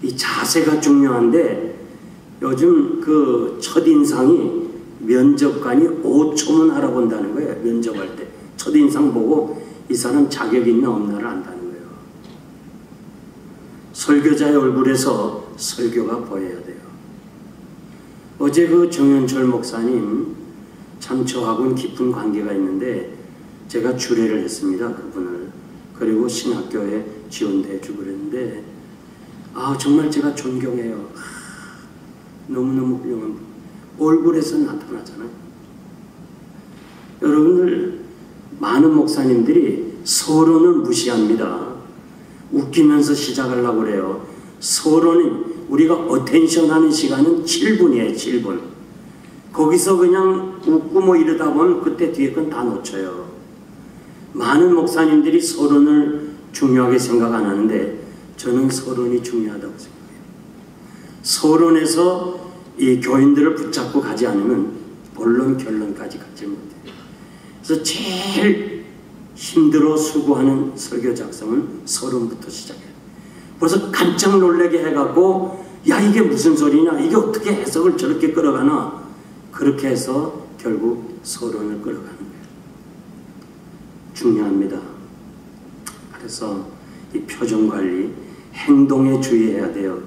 이 자세가 중요한데 요즘 그 첫인상이 면접관이 5초만 알아본다는 거예요. 면접할 때 첫인상 보고 이 사람 자격이 있나 없나를 안다는 거예요. 설교자의 얼굴에서 설교가 보여야 돼요. 어제 그 정현철 목사님 참 저하고는 깊은 관계가 있는데 제가 주례를 했습니다. 그분을. 그리고 신학교에 지원도 해주고 그랬는데 정말 제가 존경해요. 너무너무 훌륭한 분. 얼굴에서 나타나잖아요. 여러분들 많은 목사님들이 서론을 무시합니다. 웃기면서 시작하려고 그래요. 서론은 우리가 어텐션하는 시간은 7분이에요. 7분. 거기서 그냥 웃고 뭐 이러다 보면 그때 뒤에 건 다 놓쳐요. 많은 목사님들이 서론을 중요하게 생각 안 하는데 저는 서론이 중요하다고 생각해요. 서론에서 이 교인들을 붙잡고 가지 않으면 본론 결론까지 가지 못해요. 그래서 제일 힘들어 수고하는 설교 작성은 서론부터 시작해요. 벌써 깜짝 놀라게 해갖고 야 이게 무슨 소리냐, 이게 어떻게 해석을 저렇게 끌어가나, 그렇게 해서 결국 서론을 끌어가는 거예요. 중요합니다. 그래서 이 표정관리, 행동에 주의해야 돼요.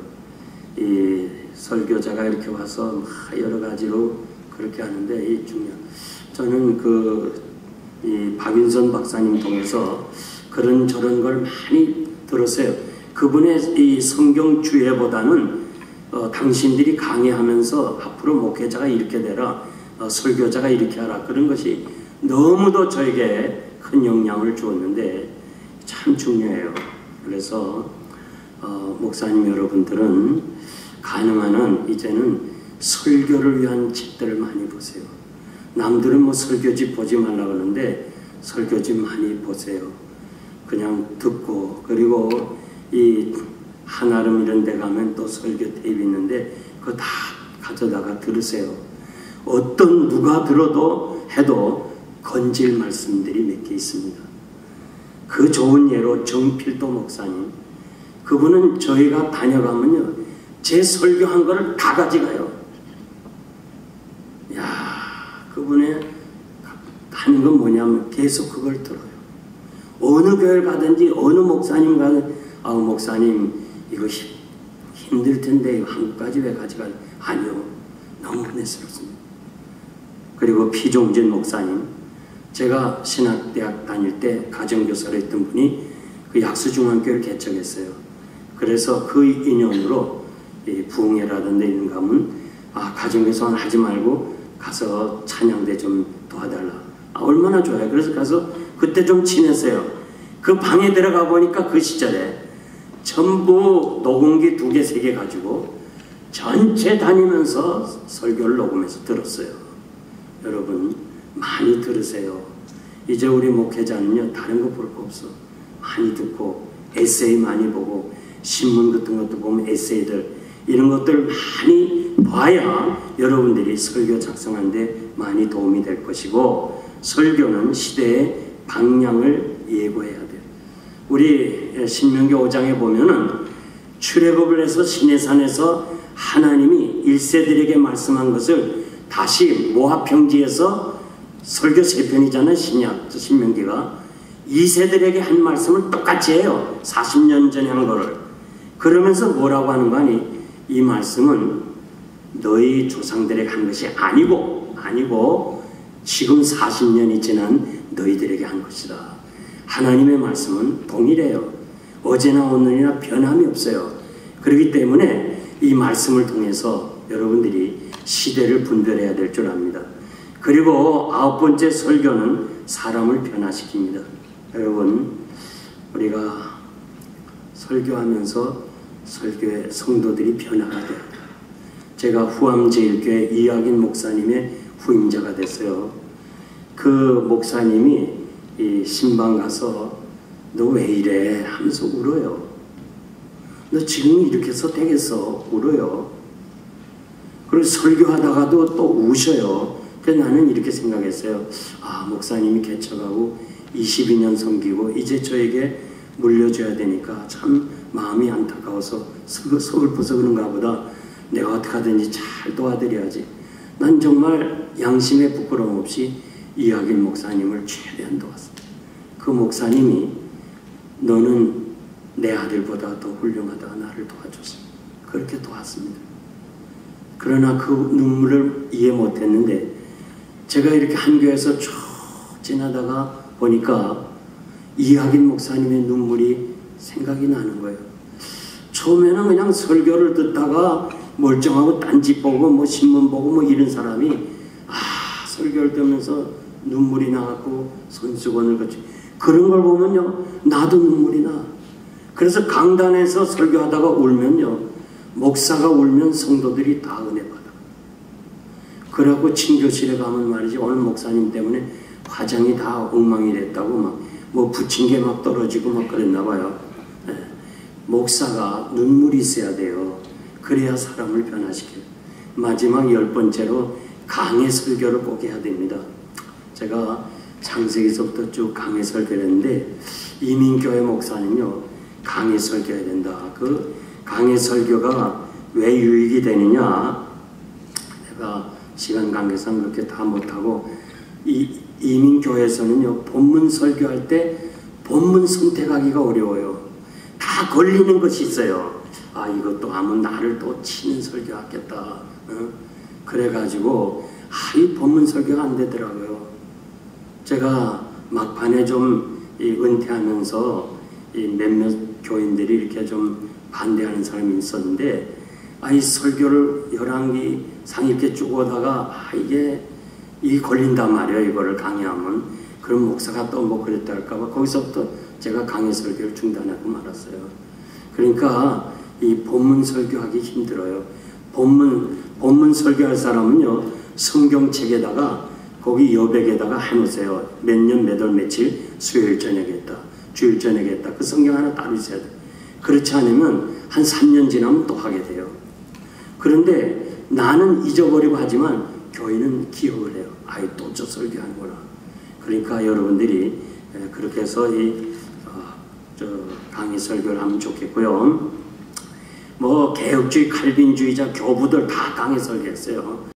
이 설교자가 이렇게 와서 여러 가지로 그렇게 하는데 이 저는 이 박윤선 박사님 통해서 그런 저런 걸 많이 들었어요. 그분의 이 성경 주예보다는 당신들이 강의하면서 앞으로 목회자가 이렇게 되라, 설교자가 이렇게 하라, 그런 것이 너무도 저에게 큰 영향을 주었는데 참 중요해요. 그래서 목사님 여러분들은 가능한 한 이제는 설교를 위한 책들을 많이 보세요. 남들은 뭐 설교집 보지 말라 그러는데 설교집 많이 보세요. 그냥 듣고, 그리고 이 한아름 이런 데 가면 또 설교 테이프 있는데 그거 다 가져다가 들으세요. 어떤 누가 들어도 해도 건질 말씀들이 몇 개 있습니다. 그 좋은 예로 정필도 목사님, 그분은 저희가 다녀가면요 제 설교한 거를 다 가져가요. 야, 그분의 하는 건 뭐냐면 계속 그걸 들어요. 어느 교회를 가든지 어느 목사님 가든 목사님 이거 힘들 텐데 이거 한국까지 왜 가져가요? 아니요, 너무 은혜스럽습니다. 그리고 피종진 목사님, 제가 신학대학 다닐 때 가정교사로 했던 분이 그 약수중앙교회를 개척했어요. 그래서 그 인연으로 이 부흥회라든지 이런 거 하면 가정교사는 하지 말고 가서 찬양대 좀 도와달라. 얼마나 좋아요. 그래서 가서 그때 좀 친했어요. 그 방에 들어가 보니까 그 시절에 전부 녹음기 2개, 3개 가지고 전체 다니면서 설교를 녹음해서 들었어요. 여러분 많이 들으세요. 이제 우리 목회자는요 다른 거 볼 거 없어. 많이 듣고 에세이 많이 보고 신문 같은 것도 보면 에세이들 이런 것들 많이 봐야 여러분들이 설교 작성하는데 많이 도움이 될 것이고, 설교는 시대의 방향을 예고해야 돼요. 우리 신명기 5장에 보면은 출애굽을 해서 시내산에서 하나님이 1세들에게 말씀한 것을 다시 모압 평지에서 설교 3편이잖아요. 신명기가 2세들에게 한 말씀을 똑같이 해요. 40년 전에 한 거를. 그러면서 뭐라고 하는 거 아니? 이 말씀은 너희 조상들에게 한 것이 아니고 지금 40년이 지난 너희들에게 한 것이다. 하나님의 말씀은 동일해요. 어제나 오늘이나 변함이 없어요. 그렇기 때문에 이 말씀을 통해서 여러분들이 시대를 분별해야 될 줄 압니다. 그리고 9번째 설교는 사람을 변화시킵니다. 여러분, 우리가 설교하면서 설교의 성도들이 변화가 돼요. 제가 후암제일교회 이학인 목사님의 후임자가 됐어요. 그 목사님이 이 신방 가서 너 왜 이래? 하면서 울어요. 너 지금 이렇게 해서 되겠어? 울어요. 그리고 설교하다가도 또 우셔요. 그래서 나는 이렇게 생각했어요. 아, 목사님이 개척하고 22년 섬기고 이제 저에게 물려줘야 되니까 참 마음이 안타까워서 서글퍼서 그런가 보다. 내가 어떻게 하든지 잘 도와드려야지. 난 정말 양심에 부끄러움 없이 이학인 목사님을 최대한 도왔어요. 그 목사님이 너는 내 아들보다 더 훌륭하다 나를 도와줬어. 그렇게 도왔습니다. 그러나 그 눈물을 이해 못했는데 제가 이렇게 한 교회에서 쭉 지나다가 보니까 이학인 목사님의 눈물이 생각이 나는 거예요. 처음에는 그냥 설교를 듣다가 멀쩡하고 딴짓 보고 뭐 신문 보고 뭐 이런 사람이 설교를 듣면서 눈물이 나고 손수건을 거치 그런 걸 보면요 나도 눈물이 나. 그래서 강단에서 설교하다가 울면요 목사가 울면 성도들이 다 은혜 받아. 그래갖고 친교실에 가면 말이지 오늘 목사님 때문에 화장이 다 엉망이 됐다고 막 뭐 붙인 게 막 떨어지고 막 그랬나 봐요. 네. 목사가 눈물이 있어야 돼요. 그래야 사람을 변화시켜요. 마지막 10번째로 강해 설교를 꼭 해야 됩니다. 제가 창세기서부터 쭉 강해 설교를 했는데 이민교회 목사는요 강해 설교해야 된다. 그 강해 설교가 왜 유익이 되느냐, 내가 시간 관계상 그렇게 다 못하고 이민교회에서는요 본문 설교할 때 본문 선택하기가 어려워요. 다 걸리는 것이 있어요. 아 이것도 하면 나를 또 치는 설교하겠다. 그래가지고 이 본문 설교가 안 되더라고요. 제가 막판에 좀 은퇴하면서 몇몇 교인들이 이렇게 좀 반대하는 사람이 있었는데 이 설교를 열왕기상 이렇게 쭉 오다가 이게 걸린단 말이에요. 이거를 강의하면 그럼 목사가 또 뭐 그랬다 할까봐 거기서부터 제가 강의 설교를 중단하고 말았어요. 그러니까 이 본문 설교하기 힘들어요. 본문 설교할 사람은요 성경책에다가 거기 여백에다가 해놓으세요. 몇 년 몇 월 며칠 수요일 저녁에 했다, 주일 저녁에 했다. 그 성경 하나 따로 있어야 돼. 그렇지 않으면 한 3년 지나면 또 하게 돼요. 그런데 나는 잊어버리고 하지만 교인은 기억을 해요. 아이 또 저 설교하는구나. 그러니까 여러분들이 그렇게 해서 저 강의 설교를 하면 좋겠고요. 뭐 개혁주의 칼빈주의자 교부들 다 강의 설교했어요.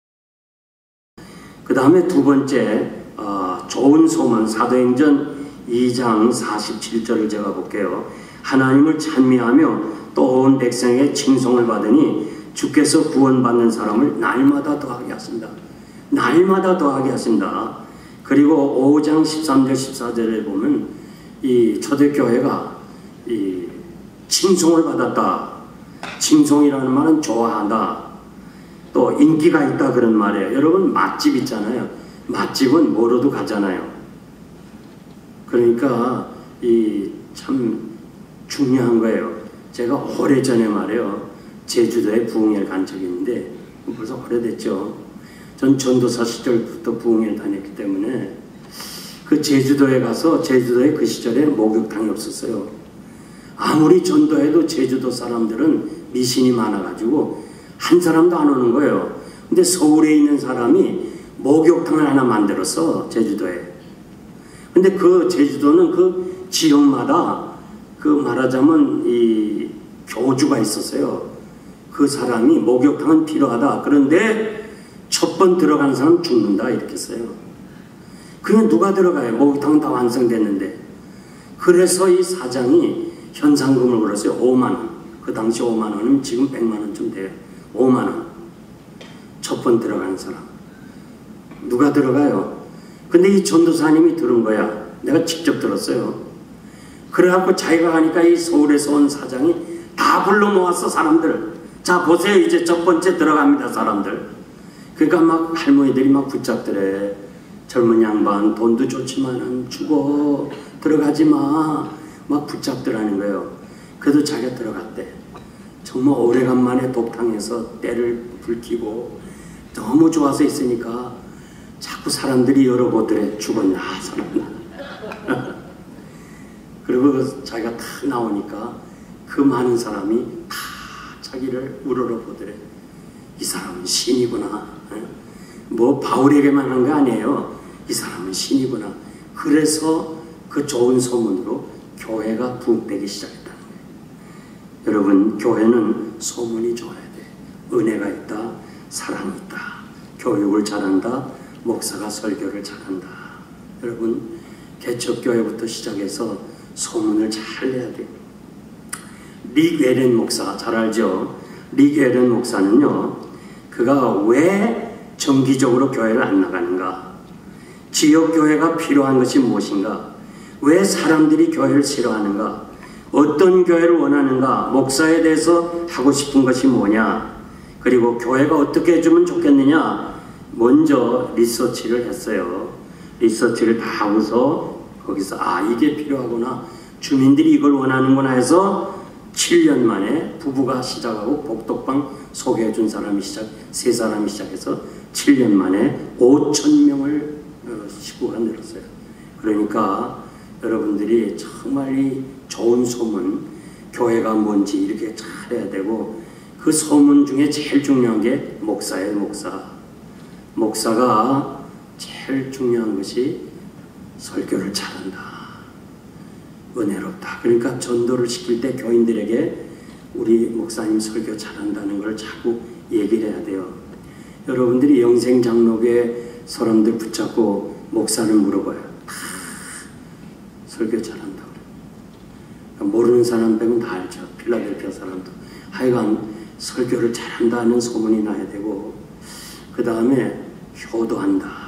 그 다음에 두 번째 좋은 소문 사도행전 2장 47절을 제가 볼게요. 하나님을 찬미하며 또 온 백성에게 칭송을 받으니 주께서 구원받는 사람을 날마다 더하게 하신다. 날마다 더하게 하신다. 그리고 5장 13절 14절에 보면 이 초대교회가 이 칭송을 받았다. 칭송이라는 말은 좋아한다. 또 인기가 있다 그런 말이에요. 여러분 맛집 있잖아요. 맛집은 뭐로도 가잖아요. 그러니까 이 참 중요한 거예요. 제가 오래전에 말이에요. 제주도에 부흥회를 간 적이 있는데 벌써 오래됐죠. 전 전도사 시절부터 부흥회를 다녔기 때문에 그 제주도에 가서 제주도에 그 시절에 목욕탕이 없었어요. 아무리 전도해도 제주도 사람들은 미신이 많아가지고 한 사람도 안 오는 거예요. 근데 서울에 있는 사람이 목욕탕을 하나 만들었어. 제주도에. 근데 그 제주도는 그 지역마다 그 말하자면 이 교주가 있었어요. 그 사람이 목욕탕은 필요하다. 그런데 첫 번 들어가는 사람 죽는다 이렇게 했어요. 그냥 누가 들어가요? 목욕탕은 다 완성됐는데. 그래서 이 사장이 현상금을 걸었어요. 5만 원. 그 당시 5만 원이면 지금 100만 원쯤 돼요. 5만 원. 첫 번 들어가는 사람. 누가 들어가요? 근데 이 전도사님이 들은 거야. 내가 직접 들었어요. 그래갖고 자기가 가니까 이 서울에서 온 사장이 다 불러 모았어, 사람들. 자, 보세요. 이제 첫 번째 들어갑니다, 사람들. 그러니까 막 할머니들이 막 붙잡더래. 젊은 양반, 돈도 좋지만 죽어. 들어가지 마. 막 붙잡더라는 거예요. 그래도 자기가 들어갔대. 정말 오래간만에 독탕에서 때를 불키고 너무 좋아서 있으니까 자꾸 사람들이 열어보더래. 죽었나, 살았나. 그리고 자기가 탁 나오니까 그 많은 사람이 다 자기를 우러러보더래. 이 사람은 신이구나. 뭐 바울에게만 한 거 아니에요. 이 사람은 신이구나. 그래서 그 좋은 소문으로 교회가 부흥되기 시작했다는 거예요. 여러분, 교회는 소문이 좋아야 돼. 은혜가 있다, 사랑이 있다, 교육을 잘한다, 목사가 설교를 잘한다. 여러분, 개척교회부터 시작해서 소문을 잘 내야 돼요. 릭 웨렌 목사 잘 알죠? 릭 웨렌 목사는요, 그가 왜 정기적으로 교회를 안 나가는가? 지역교회가 필요한 것이 무엇인가? 왜 사람들이 교회를 싫어하는가? 어떤 교회를 원하는가? 목사에 대해서 하고 싶은 것이 뭐냐? 그리고 교회가 어떻게 해주면 좋겠느냐? 먼저 리서치를 했어요. 리서치를 다 하고서 거기서 이게 필요하구나. 주민들이 이걸 원하는구나 해서 7년 만에 부부가 시작하고 복덕방 소개해준 사람이 세 사람이 시작해서 7년 만에 5,000명을 식구가 늘었어요. 그러니까 여러분들이 정말 이 좋은 소문, 교회가 뭔지 이렇게 잘해야 되고, 그 소문 중에 제일 중요한 게 목사예요. 목사가 제일 중요한 것이 설교를 잘한다, 은혜롭다. 그러니까 전도를 시킬 때 교인들에게 우리 목사님 설교 잘한다는 걸 자꾸 얘기를 해야 돼요. 여러분들이 영생장로교회 사람들 붙잡고 목사를 물어봐요. 다 설교 잘한다 그래요. 그러니까 모르는 사람 빼면 다 알죠. 필라델피아 사람도. 하여간 설교를 잘한다는 소문이 나야 되고, 그 다음에 효도한다.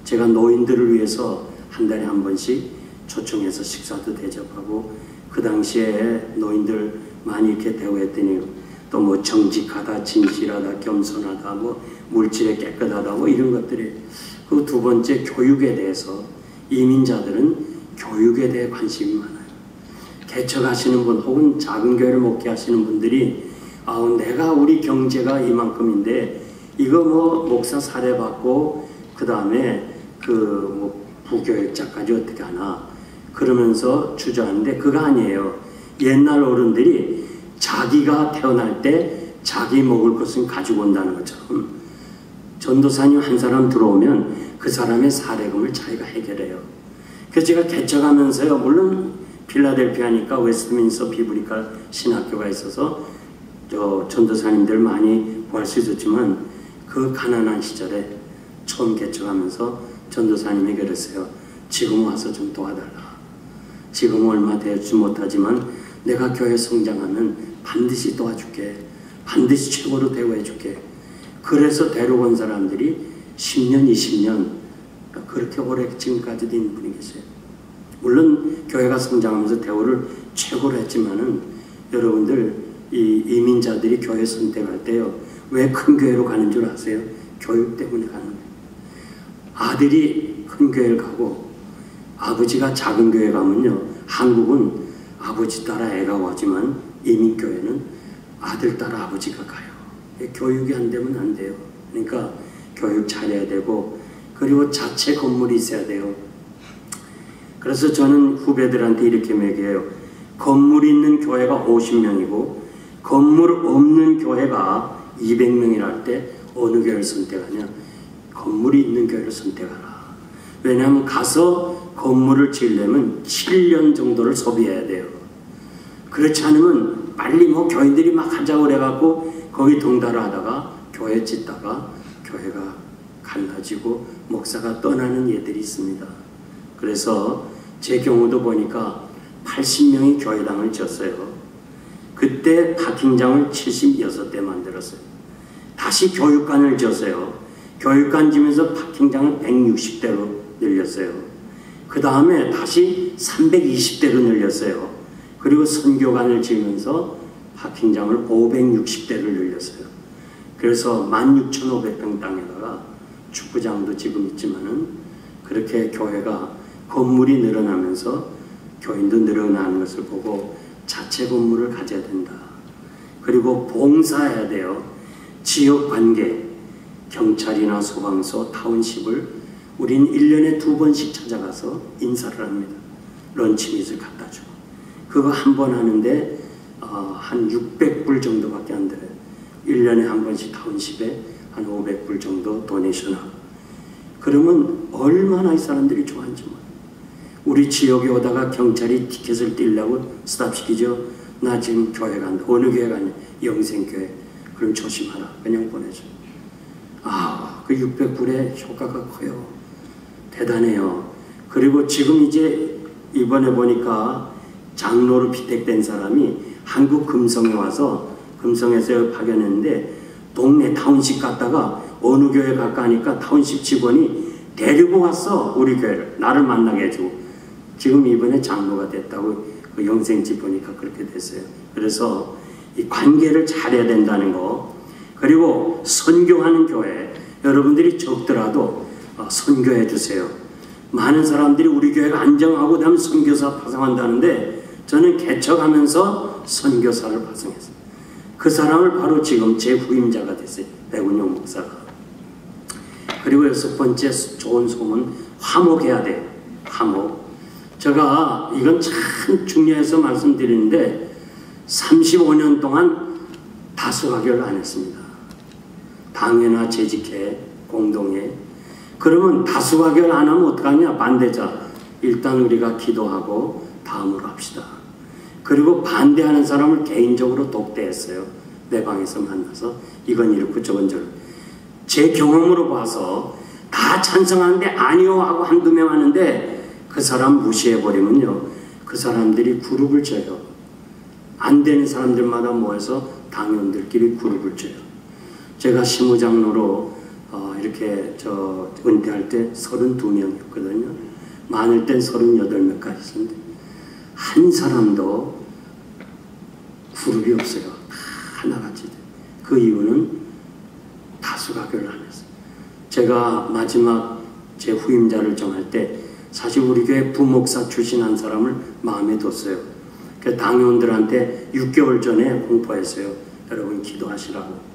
제가 노인들을 위해서 한 달에 한 번씩 초청해서 식사도 대접하고, 그 당시에 노인들 많이 이렇게 대우했더니 또 뭐 정직하다, 진실하다, 겸손하다, 뭐 물질에 깨끗하다, 뭐 이런 것들이. 그 두 번째, 교육에 대해서. 이민자들은 교육에 대해 관심이 많아요. 개척하시는 분 혹은 작은 교회를 목회하시는 분들이 내가 우리 경제가 이만큼인데 이거 뭐 목사 사례 받고 그 다음에 뭐 부교육자까지 어떻게 하나 그러면서 주저하는데, 그거 아니에요. 옛날 어른들이 자기가 태어날 때 자기 먹을 것은 가지고 온다는 것처럼, 전도사님 한 사람 들어오면 그 사람의 사례금을 자기가 해결해요. 그래서 제가 개척하면서요, 물론 필라델피아니까 웨스트민스터 비브리컬 신학교가 있어서 전도사님들 많이 구할 수 있었지만, 그 가난한 시절에 처음 개척하면서 전도사님이 그랬어요. 지금 와서 좀 도와달라. 지금 얼마 되지 못하지만 내가 교회 성장하면 반드시 도와줄게. 반드시 최고로 대우해줄게. 그래서 데려온 사람들이 10년, 20년 그렇게 오래 지금까지도 있는 분이 계세요. 물론 교회가 성장하면서 대우를 최고로 했지만은, 여러분들 이 이민자들이 교회 선택할 때요, 왜 큰 교회로 가는 줄 아세요? 교육 때문에 가는 거예요. 아들이 큰 교회를 가고 아버지가 작은 교회 가면요, 한국은 아버지 따라 애가 오지만 이민교회는 아들 따라 아버지가 가요. 교육이 안 되면 안 돼요. 그러니까 교육 잘해야 되고, 그리고 자체 건물이 있어야 돼요. 그래서 저는 후배들한테 이렇게 얘기해요. 건물 있는 교회가 50명이고 건물 없는 교회가 200명이라 할 때 어느 교회를 선택하냐? 건물이 있는 교회를 선택하라. 왜냐하면 가서 건물을 지으려면 7년 정도를 소비해야 돼요. 그렇지 않으면 빨리 뭐 교인들이 막 하자고 그래갖고 거기 동달을 하다가 교회 짓다가 교회가 갈라지고 목사가 떠나는 예들이 있습니다. 그래서 제 경우도 보니까 80명이 교회당을 지었어요. 그때 파킹장을 76대 만들었어요. 다시 교육관을 지었어요. 교육관 지면서 파킹장을 160대로 늘렸어요. 그 다음에 다시 다시 320대로 늘렸어요. 그리고 선교관을 지으면서 파킹장을 560대를 늘렸어요. 그래서 16,500평 땅에다가 축구장도 지금 있지만은 그렇게 교회가 건물이 늘어나면서 교인도 늘어나는 것을 보고 자체 건물을 가져야 된다. 그리고 봉사해야 돼요. 지역관계, 경찰이나 소방서, 타운십을 우린 1년에 2번씩 찾아가서 인사를 합니다. 런치밋을 갖다 주고. 그거 한 번 하는데 한 600불 정도밖에 안 들어요. 1년에 한 번씩 타운십에 한 500불 정도 도네이션하고. 그러면 얼마나 이 사람들이 좋아하는지 몰라요. 우리 지역에 오다가 경찰이 티켓을 떼려고 스탑시키죠. 나 지금 교회 간다. 어느 교회 가냐? 영생교회. 그럼 조심하라. 그냥 보내줘. 그 600불의 효과가 커요. 대단해요. 그리고 지금 이제 이번에 보니까 장로로 피택된 사람이 한국 금성에 와서 금성에서 파견했는데 동네 타운십 갔다가 어느 교회 갈까 하니까 타운십 직원이 데리고 왔어. 우리 교회를. 나를 만나게 해주고. 지금 이번에 장로가 됐다고 그 영생집 보니까 그렇게 됐어요. 그래서 이 관계를 잘해야 된다는 거. 그리고 선교하는 교회. 여러분들이 적더라도 선교해 주세요. 많은 사람들이 우리 교회가 안정하고 나면 선교사 파송한다는데 저는 개척하면서 선교사를 파송했어요. 그 사람을 바로 지금 제 후임자가 됐어요. 백운용 목사가. 그리고 6번째 좋은 소문, 화목해야 돼요. 화목. 제가 이건 참 중요해서 말씀드리는데 35년 동안 다수가결을 안 했습니다. 당회나 재직회, 공동회. 그러면 다수가결 안 하면 어떡하냐? 반대자. 일단 우리가 기도하고 다음으로 합시다. 그리고 반대하는 사람을 개인적으로 독대했어요. 내 방에서 만나서 이건 이렇고 저건 저렇고. 제 경험으로 봐서 다 찬성하는데 아니요 하고 한두 명 하는데 그 사람 무시해버리면요. 그 사람들이 그룹을 져요. 안 되는 사람들마다 모여서 당원들끼리 그룹을 져요. 제가 시무장로로 이렇게 은퇴할 때 32명이었거든요. 많을 땐 38명까지 있었는데 한 사람도 그룹이 없어요. 다 하나같이. 그 이유는 다수가결을 안 했어요. 제가 마지막 제 후임자를 정할 때 사실 우리 교회 부목사 출신 한 사람을 마음에 뒀어요. 그 당원들한테 6개월 전에 홍보했어요. 여러분 기도하시라고.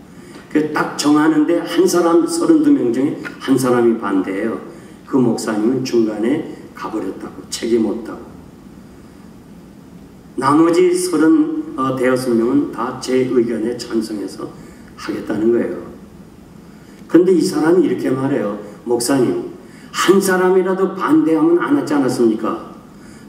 딱 정하는데 한 사람 32명 중에 한 사람이 반대해요. 그 목사님은 중간에 가버렸다고. 책임 없다고. 나머지 36명은 다 제 의견에 찬성해서 하겠다는 거예요. 근데 이 사람이 이렇게 말해요. 목사님, 한 사람이라도 반대하면 안 하지 않았습니까?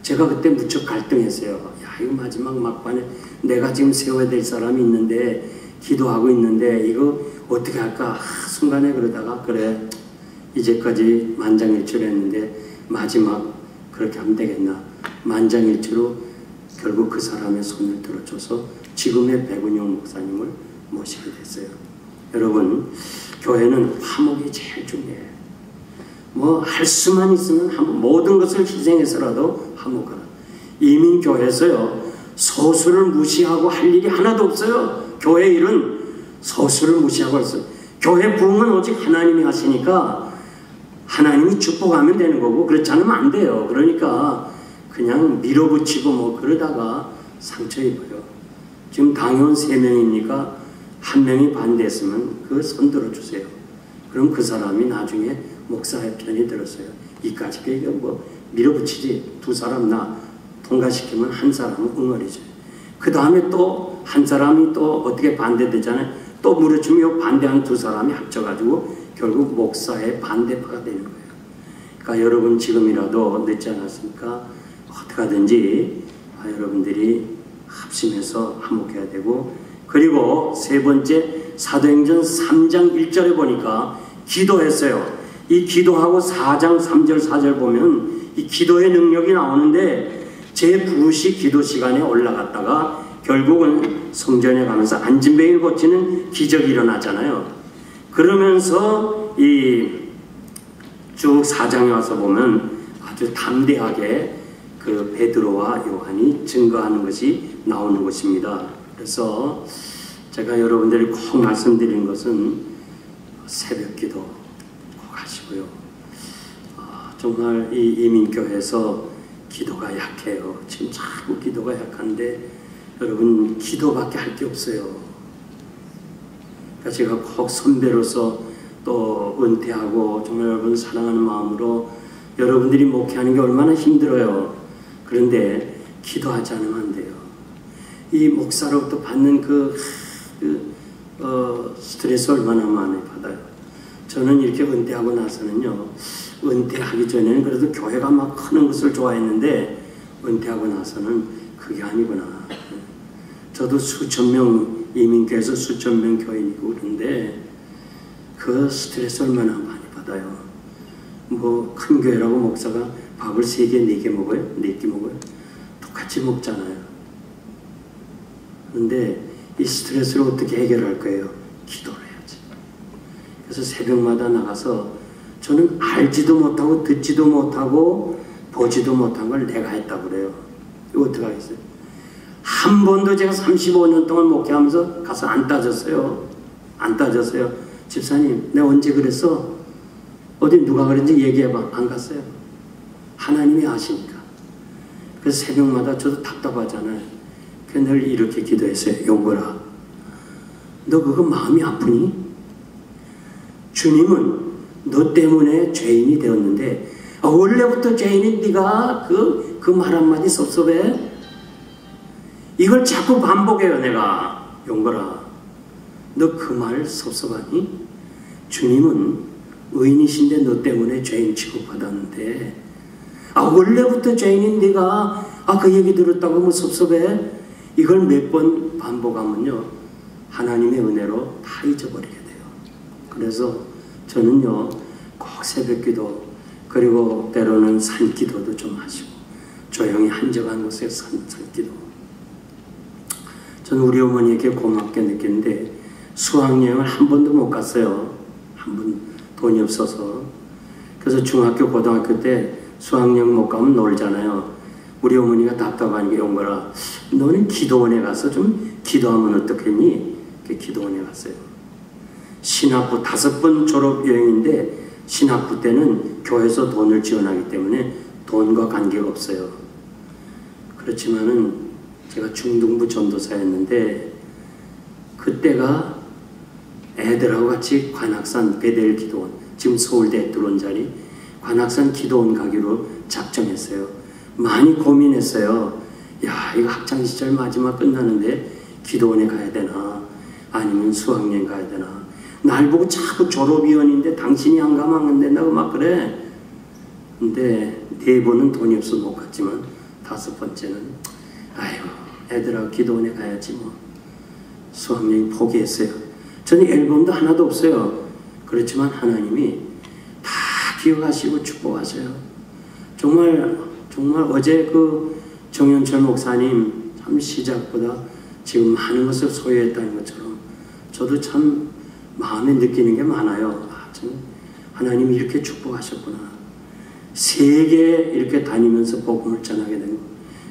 제가 그때 무척 갈등했어요. 야, 이거 마지막 막판에 내가 지금 세워야 될 사람이 있는데 기도하고 있는데 이거 어떻게 할까? 순간에 그러다가 그래 이제까지 만장일치로 했는데 마지막 그렇게 하면 되겠나? 만장일치로 결국 그 사람의 손을 들어줘서 지금의 백운용 목사님을 모시게 됐어요. 여러분, 교회는 화목이 제일 중요해요. 뭐 할 수만 있으면 모든 것을 희생해서라도 화목하라. 이민교회에서요 소수를 무시하고 할 일이 하나도 없어요. 교회 일은 소수를 무시하고 있어요. 교회 부흥은 오직 하나님이 하시니까 하나님이 축복하면 되는 거고 그렇지 않으면 안 돼요. 그러니까 그냥 밀어붙이고 뭐 그러다가 상처 입어요. 지금 당원 3명이니까 1명이 반대했으면 그 손 들어주세요. 그럼 그 사람이 나중에 목사의 편이 들었어요. 이까짓 게 이거 뭐 밀어붙이지. 2사람 나 통과시키면 한 사람은 응어리죠. 그 다음에 또 한 사람이 또 어떻게 반대되잖아요. 또 물어주면 반대한 2사람이 합쳐가지고 결국 목사의 반대파가 되는 거예요. 그러니까 여러분 지금이라도 늦지 않았습니까? 어떻게 하든지 여러분들이 합심해서 화목해야 되고, 그리고 3번째 사도행전 3장 1절에 보니까 기도했어요. 이 기도하고 4장 3절 4절 보면 이 기도의 능력이 나오는데 제 부시 기도 시간에 올라갔다가 결국은 성전에 가면서 안진뱅이를 고치는 기적이 일어나잖아요. 그러면서 이 쭉 4장에 와서 보면 아주 담대하게 그 베드로와 요한이 증거하는 것이 나오는 것입니다. 그래서 제가 여러분들이 꼭 말씀드리는 것은 새벽기도 꼭 하시고요. 정말 이 이민교회에서 기도가 약해요. 지금 자꾸 기도가 약한데 여러분 기도밖에 할 게 없어요. 그러니까 제가 꼭 선배로서 또 은퇴하고 정말 여러분 사랑하는 마음으로 여러분들이 목회하는 게 얼마나 힘들어요. 그런데 기도하지 않으면 안 돼요. 이 목사로부터 받는 스트레스 얼마나 많이 받아요. 저는 이렇게 은퇴하고 나서는요, 은퇴하기 전에는 그래도 교회가 막 크는 것을 좋아했는데 은퇴하고 나서는 그게 아니구나. 저도 수천 명 이민교회에서 수천 명 교인이고 그런데 그 스트레스 얼마나 많이 받아요. 뭐 큰 교회라고 목사가 밥을 3개, 4개 먹어요? 4끼 먹어요? 똑같이 먹잖아요. 그런데 이 스트레스를 어떻게 해결할 거예요? 기도를 해야지. 그래서 새벽마다 나가서 저는 알지도 못하고 듣지도 못하고 보지도 못한 걸 내가 했다고 그래요. 이거 어떻게 하겠어요? 한 번도 제가 35년 동안 목회하면서 가서 안 따졌어요. 안 따졌어요. 집사님, 내가 언제 그랬어? 어디 누가 그랬는지 얘기해봐. 안 갔어요. 하나님이 아시니까. 그래서 새벽마다 저도 답답하잖아요. 그래서 늘 이렇게 기도했어요. 용거라, 너 그거 마음이 아프니? 주님은 너 때문에 죄인이 되었는데 원래부터 죄인인 네가 그 말 한마디 섭섭해? 이걸 자꾸 반복해요. 내가 용거라, 너 그 말 섭섭하니? 주님은 의인이신데 너 때문에 죄인 취급받았는데 원래부터 죄인인 네가 그 얘기 들었다고 뭐 섭섭해? 이걸 몇 번 반복하면요 하나님의 은혜로 다 잊어버리게 돼요. 그래서 저는요 꼭 새벽기도 그리고 때로는 산기도도 좀 하시고 조용히 한적한 곳에 산기도. 저는 우리 어머니에게 고맙게 느끼는데 수학여행을 한 번도 못 갔어요. 한 번 돈이 없어서. 그래서 중학교 고등학교 때 수학여행 못 가면 놀잖아요. 우리 어머니가 답답한 게 용거라, 너는 기도원에 가서 좀 기도하면 어떻겠니? 기도원에 갔어요. 신학부 5번 졸업여행인데 신학부 때는 교회에서 돈을 지원하기 때문에 돈과 관계가 없어요. 그렇지만은 제가 중등부 전도사였는데 그때가 애들하고 같이 관악산 베델 기도원, 지금 서울대에 들어온 자리 관악산 기도원 가기로 작정했어요. 많이 고민했어요. 야, 이거 학창시절 마지막 끝나는데 기도원에 가야 되나 아니면 수학여행 가야 되나. 날 보고 자꾸 졸업위원인데 당신이 안 가면 안 된다고 막 그래. 근데 4번은 돈이 없어서 못 갔지만 5번째는 아이고 애들하고 기도원에 가야지 뭐. 수학여행 포기했어요. 저는 앨범도 하나도 없어요. 그렇지만 하나님이 다 기억하시고 축복하셔요. 정말 어제 그 정현철 목사님 참 시작보다 지금 많은 것을 소유했다는 것처럼 저도 참 마음에 느끼는 게 많아요. 참 하나님이 이렇게 축복하셨구나. 세계 이렇게 다니면서 복음을 전하게 된 거.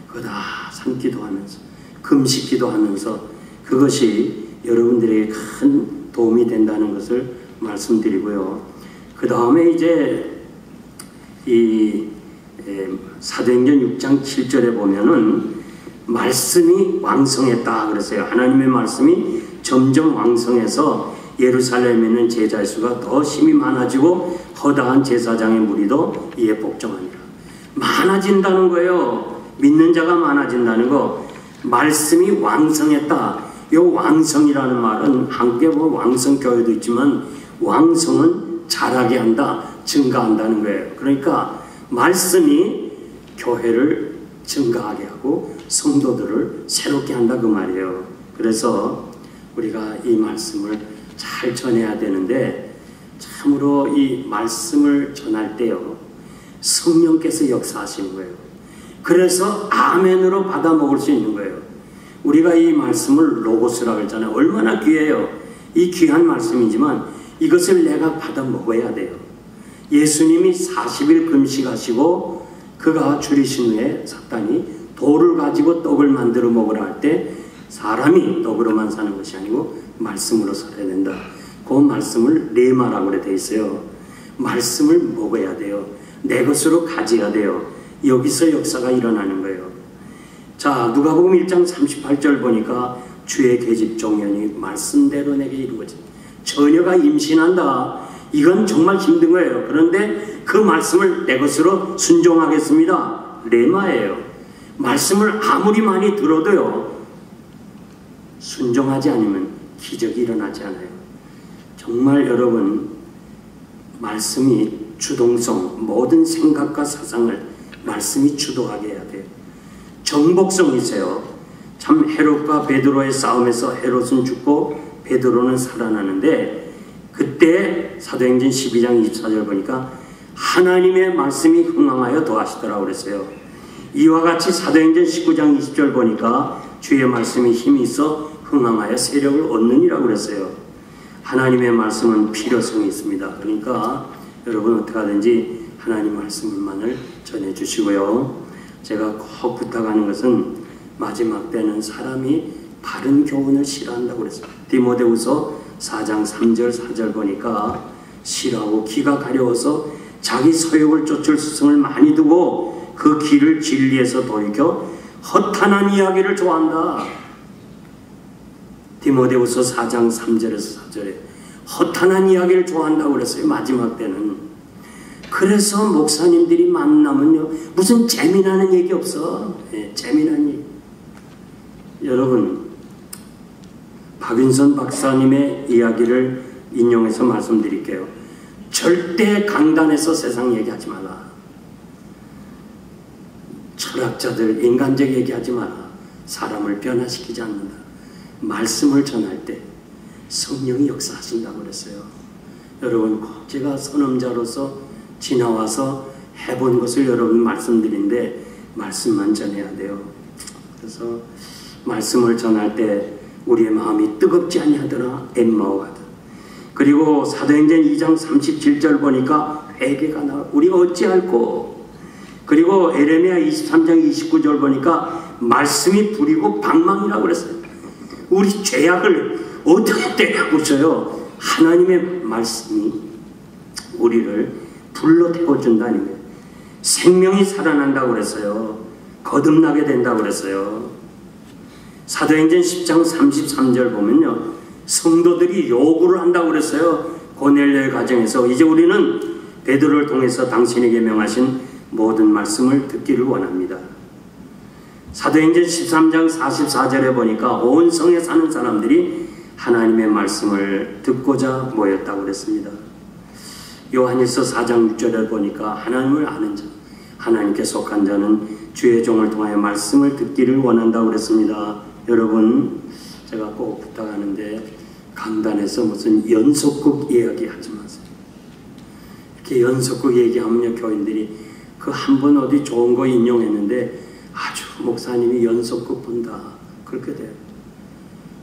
그거 다 산기도하면서 금식기도하면서 그것이 여러분들에게 큰 도움이 된다는 것을 말씀드리고요. 그 다음에 이제 이 사도행전 6장 7절에 보면은 말씀이 왕성했다 그랬어요. 하나님의 말씀이 점점 왕성해서 예루살렘에 있는 제자의 수가 더 심히 많아지고 허다한 제사장의 무리도 이에 복종하니라. 많아진다는 거예요. 믿는 자가 많아진다는 거. 말씀이 왕성했다. 이 왕성이라는 말은 한국에 뭐 왕성교회도 있지만 왕성은 자라게 한다, 증가한다는 거예요. 그러니까 말씀이 교회를 증가하게 하고 성도들을 새롭게 한다 그 말이에요. 그래서 우리가 이 말씀을 잘 전해야 되는데 참으로 이 말씀을 전할 때요 성령께서 역사하시는 거예요. 그래서 아멘으로 받아 먹을 수 있는 거예요. 우리가 이 말씀을 로고스라고 했잖아요. 얼마나 귀해요. 이 귀한 말씀이지만 이것을 내가 받아 먹어야 돼요. 예수님이 40일 금식하시고 그가 줄이신 후에 사탄이 돌을 가지고 떡을 만들어 먹으라 할 때 사람이 떡으로만 사는 것이 아니고 말씀으로 살아야 된다. 그 말씀을 레마라고 그래 돼 있어요. 말씀을 먹어야 돼요. 내 것으로 가져야 돼요. 여기서 역사가 일어나는 거예요. 자, 누가복음 1장 38절 보니까 주의 계집 종연이 말씀대로 내게 이루어진. 처녀가 임신한다. 이건 정말 힘든 거예요. 그런데 그 말씀을 내 것으로 순종하겠습니다. 레마예요. 말씀을 아무리 많이 들어도요, 순종하지 않으면 기적이 일어나지 않아요. 정말 여러분, 말씀이 주동성, 모든 생각과 사상을 말씀이 주도하게 해야 돼요. 정복성이세요. 참 헤롯과 베드로의 싸움에서 헤롯은 죽고 베드로는 살아나는데, 그때 사도행전 12장 24절 보니까 하나님의 말씀이 흥황하여 더하시더라고 그랬어요. 이와 같이 사도행전 19장 20절 보니까 주의 말씀이 힘이 있어 흥황하여 세력을 얻느니라고 그랬어요. 하나님의 말씀은 필요성이 있습니다. 그러니까 여러분 어떻게 하든지 하나님 말씀만을 전해주시고요. 제가 꼭 부탁하는 것은 마지막 때는 사람이 바른 교훈을 싫어한다고 그랬어요. 디모데후서 4장 3절 4절 보니까 싫어하고 귀가 가려워서 자기 소욕을 쫓을 스승을 많이 두고 그 길을 진리에서 돌이켜 허탄한 이야기를 좋아한다. 디모데후서 4장 3절에서 4절에 허탄한 이야기를 좋아한다고 그랬어요. 마지막 때는. 그래서 목사님들이 만나면요, 무슨 재미나는 얘기 없어. 재미난 얘기. 여러분, 박윤선 박사님의 이야기를 인용해서 말씀드릴게요. 절대 강단에서 세상 얘기하지 마라. 철학자들 인간적 얘기하지 마라. 사람을 변화시키지 않는다. 말씀을 전할 때 성령이 역사하신다고 그랬어요. 여러분, 꼭 제가 선험자로서 지나와서 해본 것을 여러분 말씀드린데 말씀만 전해야 돼요. 그래서 말씀을 전할 때 우리의 마음이 뜨겁지 아니하더라 엠마오 가다. 그리고 사도행전 2장 37절 보니까 회개가 나와 우리가 어찌할꼬. 그리고 에레미야 23장 29절 보니까 말씀이 불이고 방망이라고 그랬어요. 우리 죄악을 어떻게 때려부숴요? 하나님의 말씀이 우리를 불로 태워준다는 거예요. 생명이 살아난다고 그랬어요. 거듭나게 된다고 그랬어요. 사도행전 10장 33절 보면요, 성도들이 요구를 한다고 그랬어요. 고넬료의 가정에서 이제 우리는 베드로를 통해서 당신에게 명하신 모든 말씀을 듣기를 원합니다. 사도행전 13장 44절에 보니까 온 성에 사는 사람들이 하나님의 말씀을 듣고자 모였다고 그랬습니다. 요한일서 4장 6절에 보니까 하나님을 아는 자, 하나님께 속한 자는 주의 종을 통하여 말씀을 듣기를 원한다고 그랬습니다. 여러분, 제가 꼭 부탁하는데 강단에서 무슨 연속극 이야기하지 마세요. 이렇게 연속극 얘기하면요, 교인들이 그 한 번 어디 좋은 거 인용했는데 아주 목사님이 연속극 본다 그렇게 돼요.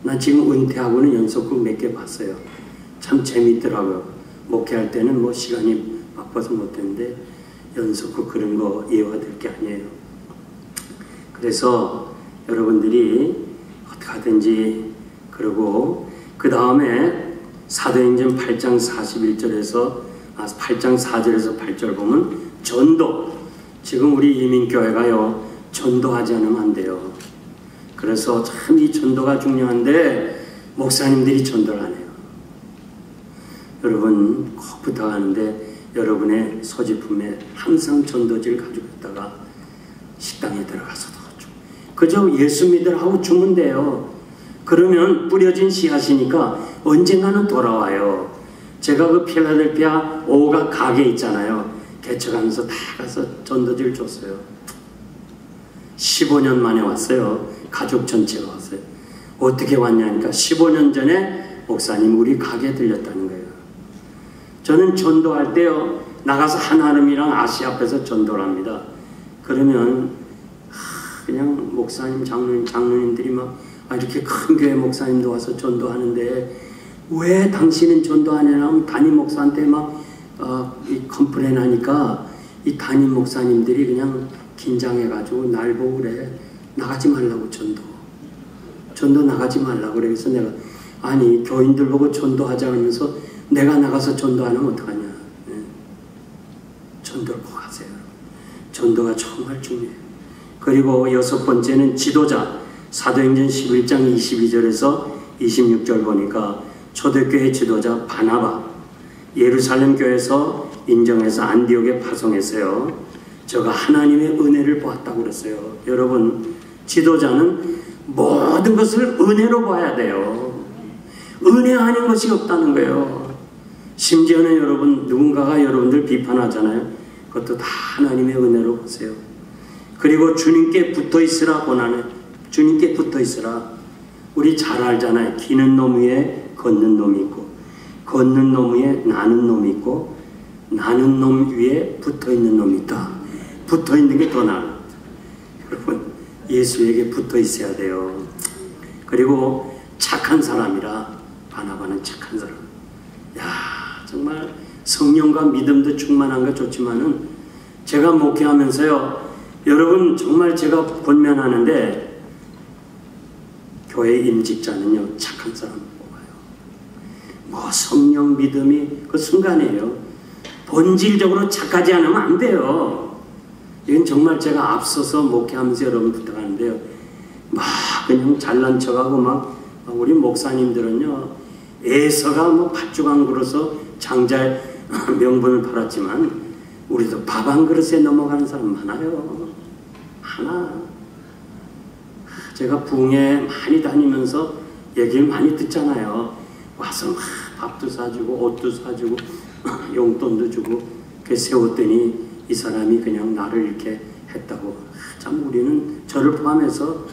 난 지금 은퇴하고는 연속극 몇 개 봤어요. 참 재밌더라고요. 목회할 때는 뭐 시간이 바빠서 못했는데 연속극 그런 거 이해가 될 게 아니에요. 그래서 여러분들이 어떻게 하든지, 그리고 그 다음에 사도행전 8장 41절에서 8장 4절에서 8절 보면 전도. 지금 우리 이민교회가요, 전도하지 않으면 안 돼요. 그래서 참 이 전도가 중요한데 목사님들이 전도를 안 해요. 여러분 꼭 부탁하는데 여러분의 소지품에 항상 전도지를 가지고 있다가 식당에 들어가서도 그저 예수 믿으라고 주면 돼요. 그러면 뿌려진 씨앗이니까 언젠가는 돌아와요. 제가 그 필라델피아 오가 가게 있잖아요. 개척하면서 다 가서 전도지를 줬어요. 15년 만에 왔어요. 가족 전체가 왔어요. 어떻게 왔냐니까 15년 전에 목사님 우리 가게 들렸다는 거예요. 저는 전도할 때요, 나가서 한아름이랑 아시 앞에서 전도를 합니다. 그러면 그냥 목사님, 장로님들이 막 이렇게 큰 교회 목사님도 와서 전도하는데 왜 당신은 전도 안 해라고 담임 목사한테 막 컴플레인 하니까 이 담임 목사님들이 그냥 긴장해가지고 날 보고 그래. 나가지 말라고 전도 나가지 말라고 그래. 그래서 내가 아니 교인들 보고 전도하자 그러면서 내가 나가서 전도 안 하면 어떡하냐. 네. 전도를 꼭 하세요. 전도가 정말 중요해요. 그리고 여섯 번째는 지도자. 사도행전 11장 22절에서 26절 보니까 초대교회 지도자 바나바 예루살렘 교회에서 인정해서 안디옥에 파송했어요. 저가 하나님의 은혜를 보았다고 그랬어요. 여러분, 지도자는 모든 것을 은혜로 봐야 돼요. 은혜 아닌 것이 없다는 거예요. 심지어는 여러분, 누군가가 여러분들 비판하잖아요. 그것도 다 하나님의 은혜로 보세요. 그리고 주님께 붙어 있으라 고난해. 주님께 붙어 있으라. 우리 잘 알잖아요. 기는 놈 위에 걷는 놈이 있고, 걷는 놈 위에 나는 놈이 있고, 나는 놈 위에 붙어 있는 놈이 있다. 붙어 있는 게 더 나아. 여러분, 예수에게 붙어 있어야 돼요. 그리고 착한 사람이라. 바나바는 착한 사람. 야, 정말 성령과 믿음도 충만한 거 좋지만은 제가 목회하면서요, 여러분 정말 제가 권면하는데 교회 임직자는요 착한 사람 뽑아요. 뭐 성령 믿음이 그 순간이에요. 본질적으로 착하지 않으면 안 돼요. 이건 정말 제가 앞서서 목회하면서 여러분 부탁하는데요. 막 그냥 잘난 척하고 막 우리 목사님들은요 애서가 뭐 팥죽 한 그릇서 장자의 명분을 팔았지만 우리도 밥 한 그릇에 넘어가는 사람 많아요. 하나. 제가 부흥회 많이 다니면서 얘기를 많이 듣잖아요. 와서 막 밥도 사주고 옷도 사주고 용돈도 주고 세웠더니 이 사람이 그냥 나를 이렇게 했다고. 참 우리는 저를 포함해서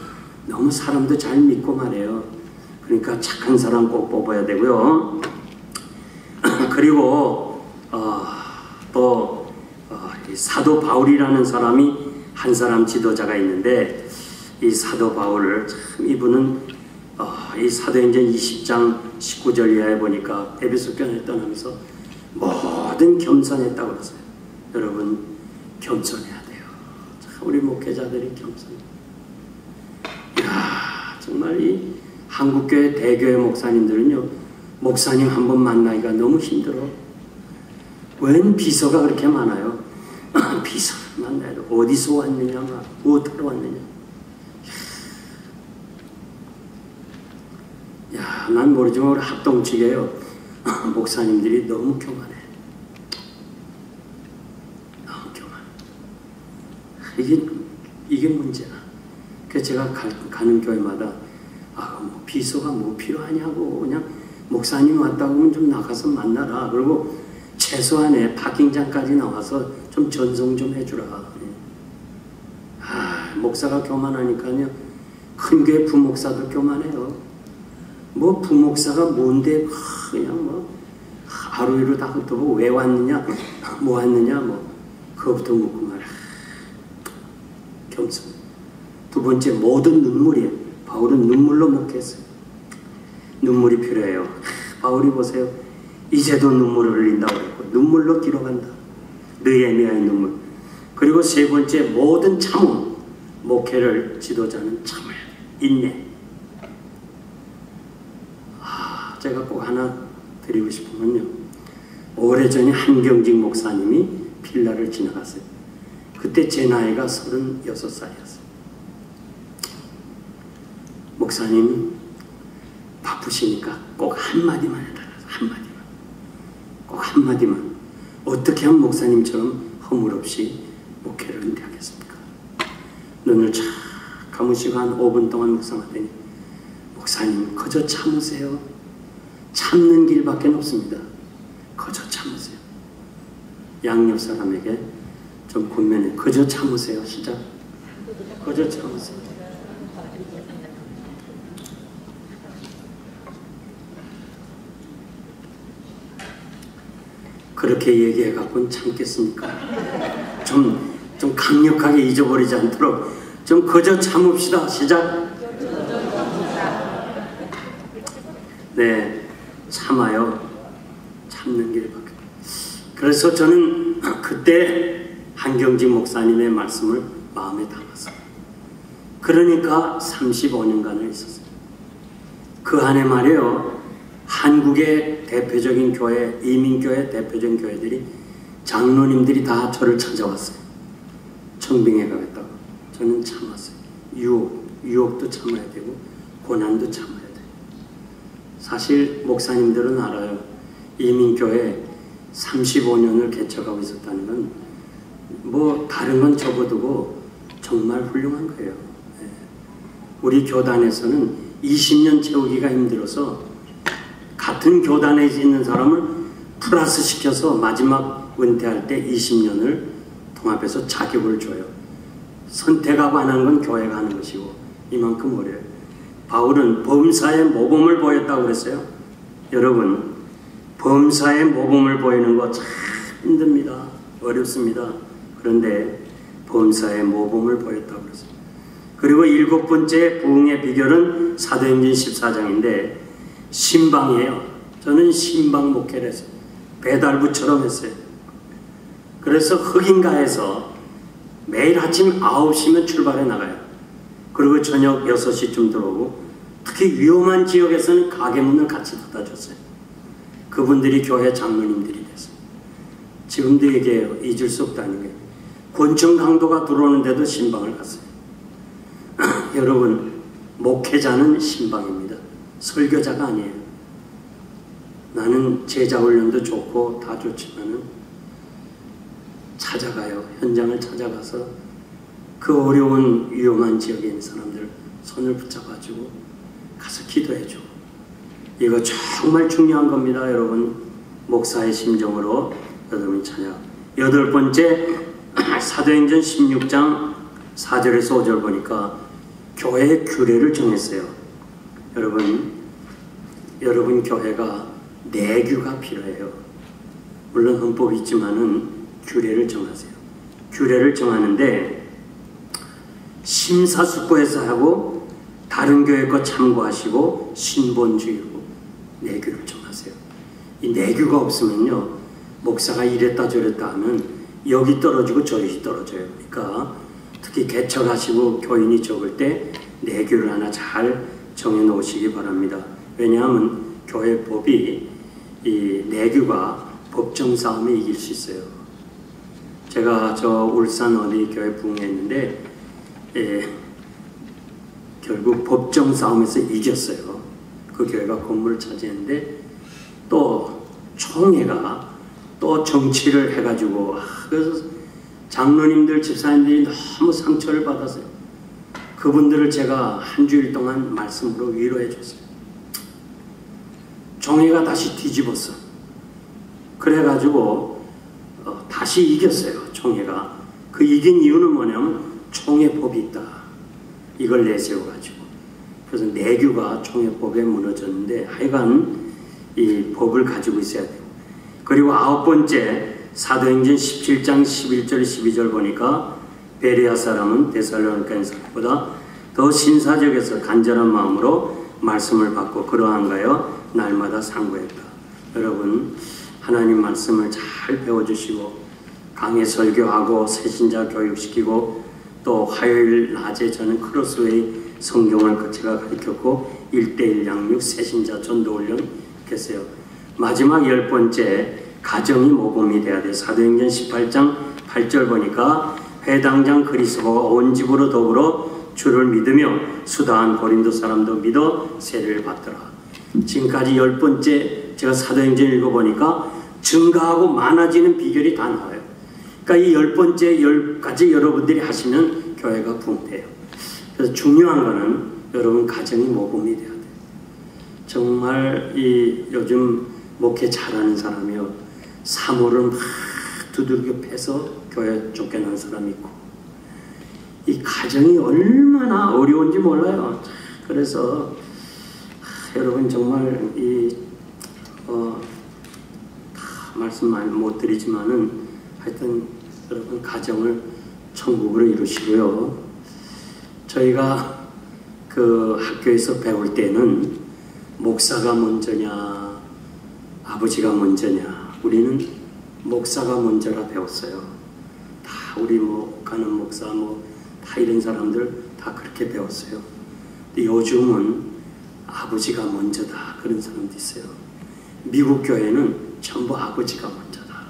너무 사람도 잘 믿고 말해요. 그러니까 착한 사람 꼭 뽑아야 되고요. 그리고 또 사도 바울이라는 사람이 한 사람 지도자가 있는데 이 사도 바울을 참 이분은 이 사도행전 20장 19절 이하에 보니까 에베소 교회에 떠나면서 모든 겸손했다고 그랬어요. 여러분 겸손해야 돼요. 우리 목회자들이 겸손해. 이야, 정말 이 한국교회 대교회 목사님들은요 목사님 한 번 만나기가 너무 힘들어. 웬 비서가 그렇게 많아요. 비서를 만나야 돼. 어디서 왔느냐, 무엇하러 왔느냐. 야, 난 모르지만 우리 합동측에요 목사님들이 너무 교만해. 너무 교만해. 이게 문제야. 그래서 제가 가는 교회마다 뭐 비서가 뭐 필요하냐고, 그냥 목사님 왔다고 하면 좀 나가서 만나라. 그리고 최소한에 파킹장까지 나와서 좀 전송 좀 해주라. 목사가 교만하니까요. 큰 교회 부목사도 교만해요. 뭐 부목사가 뭔데 그냥 뭐 하루이로 다 흩어보고 왜 왔느냐, 뭐 왔느냐, 뭐 그것부터 묻고 말이야. 겸손. 두 번째, 모든 눈물이에요. 바울은 눈물로 목회했어요. 눈물이 필요해요. 바울이 보세요. 이제도 눈물을 흘린다고 했고 눈물로 기록한다. 느헤미야의 눈물. 그리고 세 번째, 모든 참음. 목회를 지도자는 참아야 돼. 인내. 제가 꼭 하나 드리고 싶으면요. 오래전에 한경직 목사님이 필라를 지나갔어요. 그때 제 나이가 36살이었어요. 목사님 바쁘시니까 꼭 한마디만 해달라서 한마디만. 꼭 한마디만. 어떻게 하면 목사님처럼 허물없이 목회를 은퇴하겠습니까? 눈을 쫙 감으시고 한 5분 동안 묵상하더니 목사님 그저 참으세요. 참는 길밖에 없습니다. 그저 참으세요. 양옆 사람에게 좀 권면해. 그저 참으세요. 시작. 그저 참으세요. 그렇게 얘기해갖고는 참겠습니까? 좀 강력하게 잊어버리지 않도록 좀 그저 참읍시다. 시작. 네, 참아요. 참는 길밖에. 그래서 저는 그때 한경직 목사님의 말씀을 마음에 담았어요. 그러니까 35년간을 있었어요. 그 안에 말이에요. 한국의 대표적인 교회, 이민교회 대표적인 교회들이 장로님들이 다 저를 찾아왔어요. 청빙회 가겠다고. 저는 참았어요. 유혹도 참아야 되고 고난도 참아야 돼요. 사실 목사님들은 알아요. 이민교회 35년을 개척하고 있었다는 건 뭐 다른 건 접어두고 정말 훌륭한 거예요. 우리 교단에서는 20년 채우기가 힘들어서 같은 교단에 있는 사람을 플러스 시켜서 마지막 은퇴할 때 20년을 통합해서 자격을 줘요. 선택하고 안 하는 건 교회가 하는 것이고 이만큼 어려워요. 바울은 범사의 모범을 보였다고 그랬어요. 여러분, 범사의 모범을 보이는 거 참 힘듭니다. 어렵습니다. 그런데 범사의 모범을 보였다고 그랬어요. 그리고 7번째 부흥의 비결은 사도행전 14장인데 신방이에요. 저는 신방 목회를 했어요. 배달부처럼 했어요. 그래서 흑인가에서 매일 아침 9시면 출발해 나가요. 그리고 저녁 6시쯤 들어오고 특히 위험한 지역에서는 가게 문을 같이 닫아줬어요. 그분들이 교회 장로님들이 됐어요. 지금도 얘기해요. 잊을 수 없다는 게. 권총 강도가 들어오는데도 신방을 갔어요. 여러분, 목회자는 신방입니다. 설교자가 아니에요. 나는 제자 훈련도 좋고 다 좋지만은 찾아가요. 현장을 찾아가서 그 어려운 위험한 지역에 있는 사람들 손을 붙잡아주고 가서 기도해주고. 이거 정말 중요한 겁니다. 여러분, 목사의 심정으로 여러분이 찾아. 8번째, 사도행전 16장 4절에서 5절 보니까 교회의 규례를 정했어요. 여러분 교회가 내규가 필요해요. 물론 헌법이 있지만은 규례를 정하세요. 규례를 정하는데 심사숙고해서 하고 다른 교회 거 참고하시고 신본주의로 내규를 정하세요. 이 내규가 없으면요, 목사가 이랬다 저랬다 하면 여기 떨어지고 저기 떨어져요. 그러니까 특히 개척하시고 교인이 적을 때 내규를 하나 잘 정해 놓으시기 바랍니다. 왜냐하면 교회 법이 이 내규가 법정 싸움에 이길 수 있어요. 제가 저 울산 어디 교회 부흥했는데 결국 법정 싸움에서 이겼어요. 그 교회가 건물을 차지했는데 또 총회가 또 정치를 해가지고 그래서 장로님들 집사님들이 너무 상처를 받았어요. 그분들을 제가 한 주일 동안 말씀으로 위로해 줬어요. 총회가 다시 뒤집었어. 그래가지고 다시 이겼어요. 총회가. 그 이긴 이유는 뭐냐면 총회법이 있다. 이걸 내세워가지고. 그래서 내규가 총회법에 무너졌는데 하여간 이 법을 가지고 있어야 돼요. 그리고 9번째, 사도행전 17장 11절 12절 보니까 베레아 사람은 데살로니가 사람보다 더 신사적에서 간절한 마음으로 말씀을 받고 그러한가요? 날마다 상고했다. 여러분, 하나님 말씀을 잘 배워주시고 강해 설교하고 새신자 교육시키고 또 화요일 낮에 저는 크로스웨이 성경을 제가 가르쳤고 1:1 양육 새신자 전도훈련 했어요. 마지막 10번째, 가정이 모범이 돼야 돼. 사도행전 18장 8절 보니까 회당장 그리스도가 온 집으로 더불어 주를 믿으며 수다한 고린도 사람도 믿어 세례를 받더라. 지금까지 10번째 제가 사도행전 읽어보니까 증가하고 많아지는 비결이 다 나와요. 그러니까 이 10번째 10가지 여러분들이 하시면 교회가 부흥돼요. 그래서 중요한 거는 여러분 가정이 모범이 돼야 돼요. 정말 이 요즘 목회 잘하는 사람이요, 사모를 막 두들겨 패서 교회 쫓겨난 사람이 있고, 이 가정이 얼마나 어려운지 몰라요. 그래서 여러분 정말 말씀 많이 못 드리지만은 하여튼 여러분 가정을 천국으로 이루시고요. 저희가 그 학교에서 배울 때는 목사가 먼저냐 아버지가 먼저냐, 우리는 목사가 먼저라 배웠어요. 다 다 우리 뭐 가는 목사 뭐 다 이런 사람들 다 그렇게 배웠어요. 근데 요즘은 아버지가 먼저다 그런 사람도 있어요. 미국 교회는 전부 아버지가 먼저다.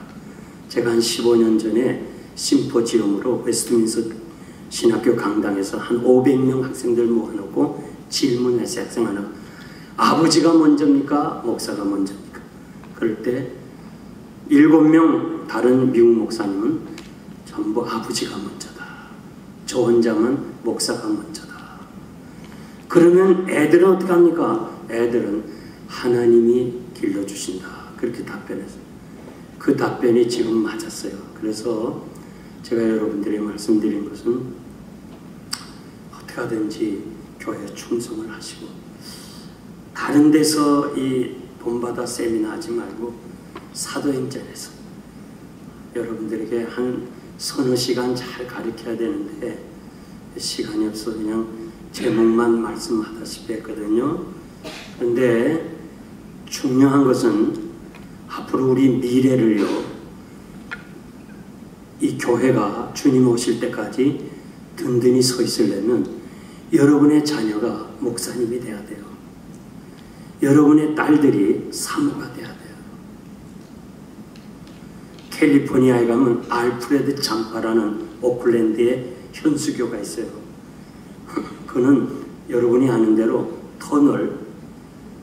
제가 한 15년 전에 심포지움으로 웨스트민스터 신학교 강당에서 한 500명 학생들 모아놓고 질문했어요. 학생 하나, 아버지가 먼저입니까? 목사가 먼저입니까? 그럴 때 7명 다른 미국 목사님은 전부 아버지가 먼저다. 저 혼자만 목사가 먼저다. 그러면 애들은 어떻게 합니까? 애들은 하나님이 길러주신다. 그렇게 답변했어요. 그 답변이 지금 맞았어요. 그래서 제가 여러분들이 말씀드린 것은 어떻게 하든지 교회에 충성을 하시고 다른 데서 이 돈받아 세미나 하지 말고 사도행전에서 여러분들에게 한 서너 시간 잘 가르쳐야 되는데 시간이 없어 그냥 제목만 말씀하다시피 했거든요. 그런데 중요한 것은 앞으로 우리 미래를요, 이 교회가 주님 오실 때까지 든든히 서 있으려면 여러분의 자녀가 목사님이 돼야 돼요. 여러분의 딸들이 사모가 돼야 돼요. 캘리포니아에 가면 알프레드 잠파라는 오클랜드의 현수교가 있어요. 그는 여러분이 아는 대로 터널,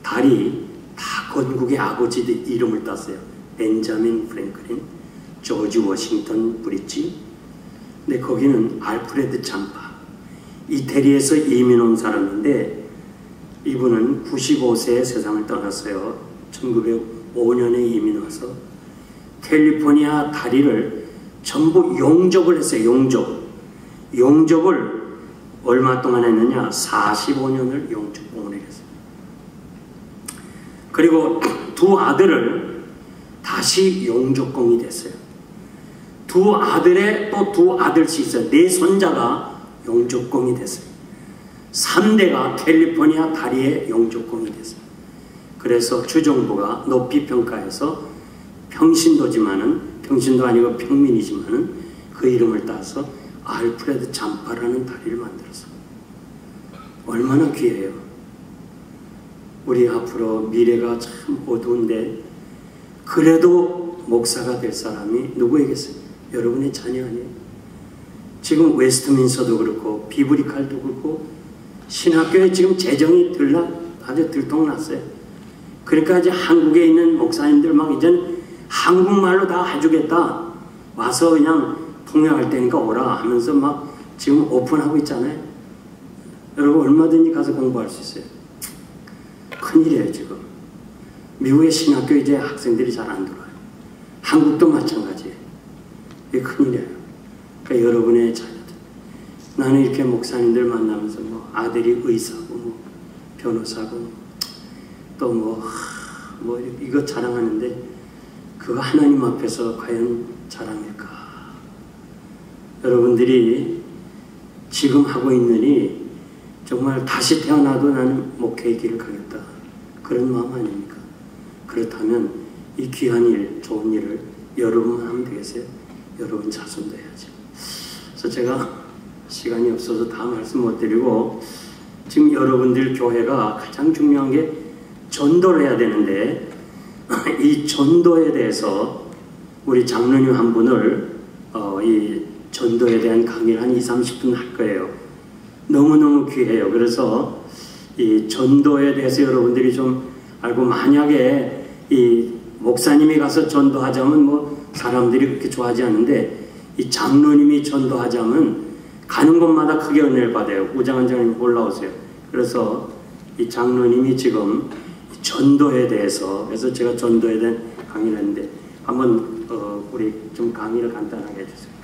다리 다 건국의 아버지들 이름을 땄어요. 벤자민 프랭클린, 조지 워싱턴 브릿지. 근데 거기는 알프레드 잠파, 이태리에서 이민 온 사람인데 이분은 95세에 세상을 떠났어요. 1905년에 이민 와서 캘리포니아 다리를 전부 용접을 했어요. 용접을 얼마 동안 했느냐? 45년을 용접공을 했어요. 그리고 두 아들을 다시 용접공이 됐어요. 두 아들의 또 두 아들씩 있어요. 네 손자가 용접공이 됐어요. 3대가 캘리포니아 다리의 용접공이 됐어요. 그래서 주정부가 높이 평가해서 평신도 아니고 평민이지만은 그 이름을 따서 알프레드 잠파라는 다리를 만들었어. 얼마나 귀해요. 우리 앞으로 미래가 참 어두운데 그래도 목사가 될 사람이 누구이겠어요? 여러분의 자녀 아니에요? 지금 웨스트민스터도 그렇고 비브리칼도 그렇고 신학교에 지금 재정이 아주 들통났어요. 그러니까 이제 한국에 있는 목사님들 막 이제는 한국말로 다 해주겠다. 와서 그냥 통역할 테니까 오라 하면서 막 지금 오픈하고 있잖아요. 여러분 얼마든지 가서 공부할 수 있어요. 큰일이에요 지금. 미국의 신학교 이제 학생들이 잘 안 들어와요. 한국도 마찬가지예요. 이게 큰일이에요. 그러니까 여러분의 자녀들. 나는 이렇게 목사님들 만나면서 뭐 아들이 의사고 뭐 변호사고 또 뭐 이거 자랑하는데 그거 하나님 앞에서 과연 자랑일까? 여러분들이 지금 하고 있는 이 정말 다시 태어나도 나는 목회의 길을 가겠다. 그런 마음 아닙니까? 그렇다면 이 귀한 일, 좋은 일을 여러분만 하면 되겠어요? 여러분 자손도 해야죠. 그래서 제가 시간이 없어서 다 말씀 못 드리고 지금 여러분들 교회가 가장 중요한 게 전도를 해야 되는데 이 전도에 대해서 우리 장로님 한 분을 이 전도에 대한 강의를 한 20-30분 할 거예요. 너무너무 귀해요. 그래서 이 전도에 대해서 여러분들이 좀 알고 만약에 이 목사님이 가서 전도하자면 뭐 사람들이 그렇게 좋아하지 않는데 이 장로님이 전도하자면 가는 곳마다 크게 은혜를 받아요. 우장원장님 올라오세요. 그래서 이 장로님이 지금 전도에 대해서 그래서 제가 전도에 대한 강의를 했는데 한번 우리 좀 강의를 간단하게 해주세요.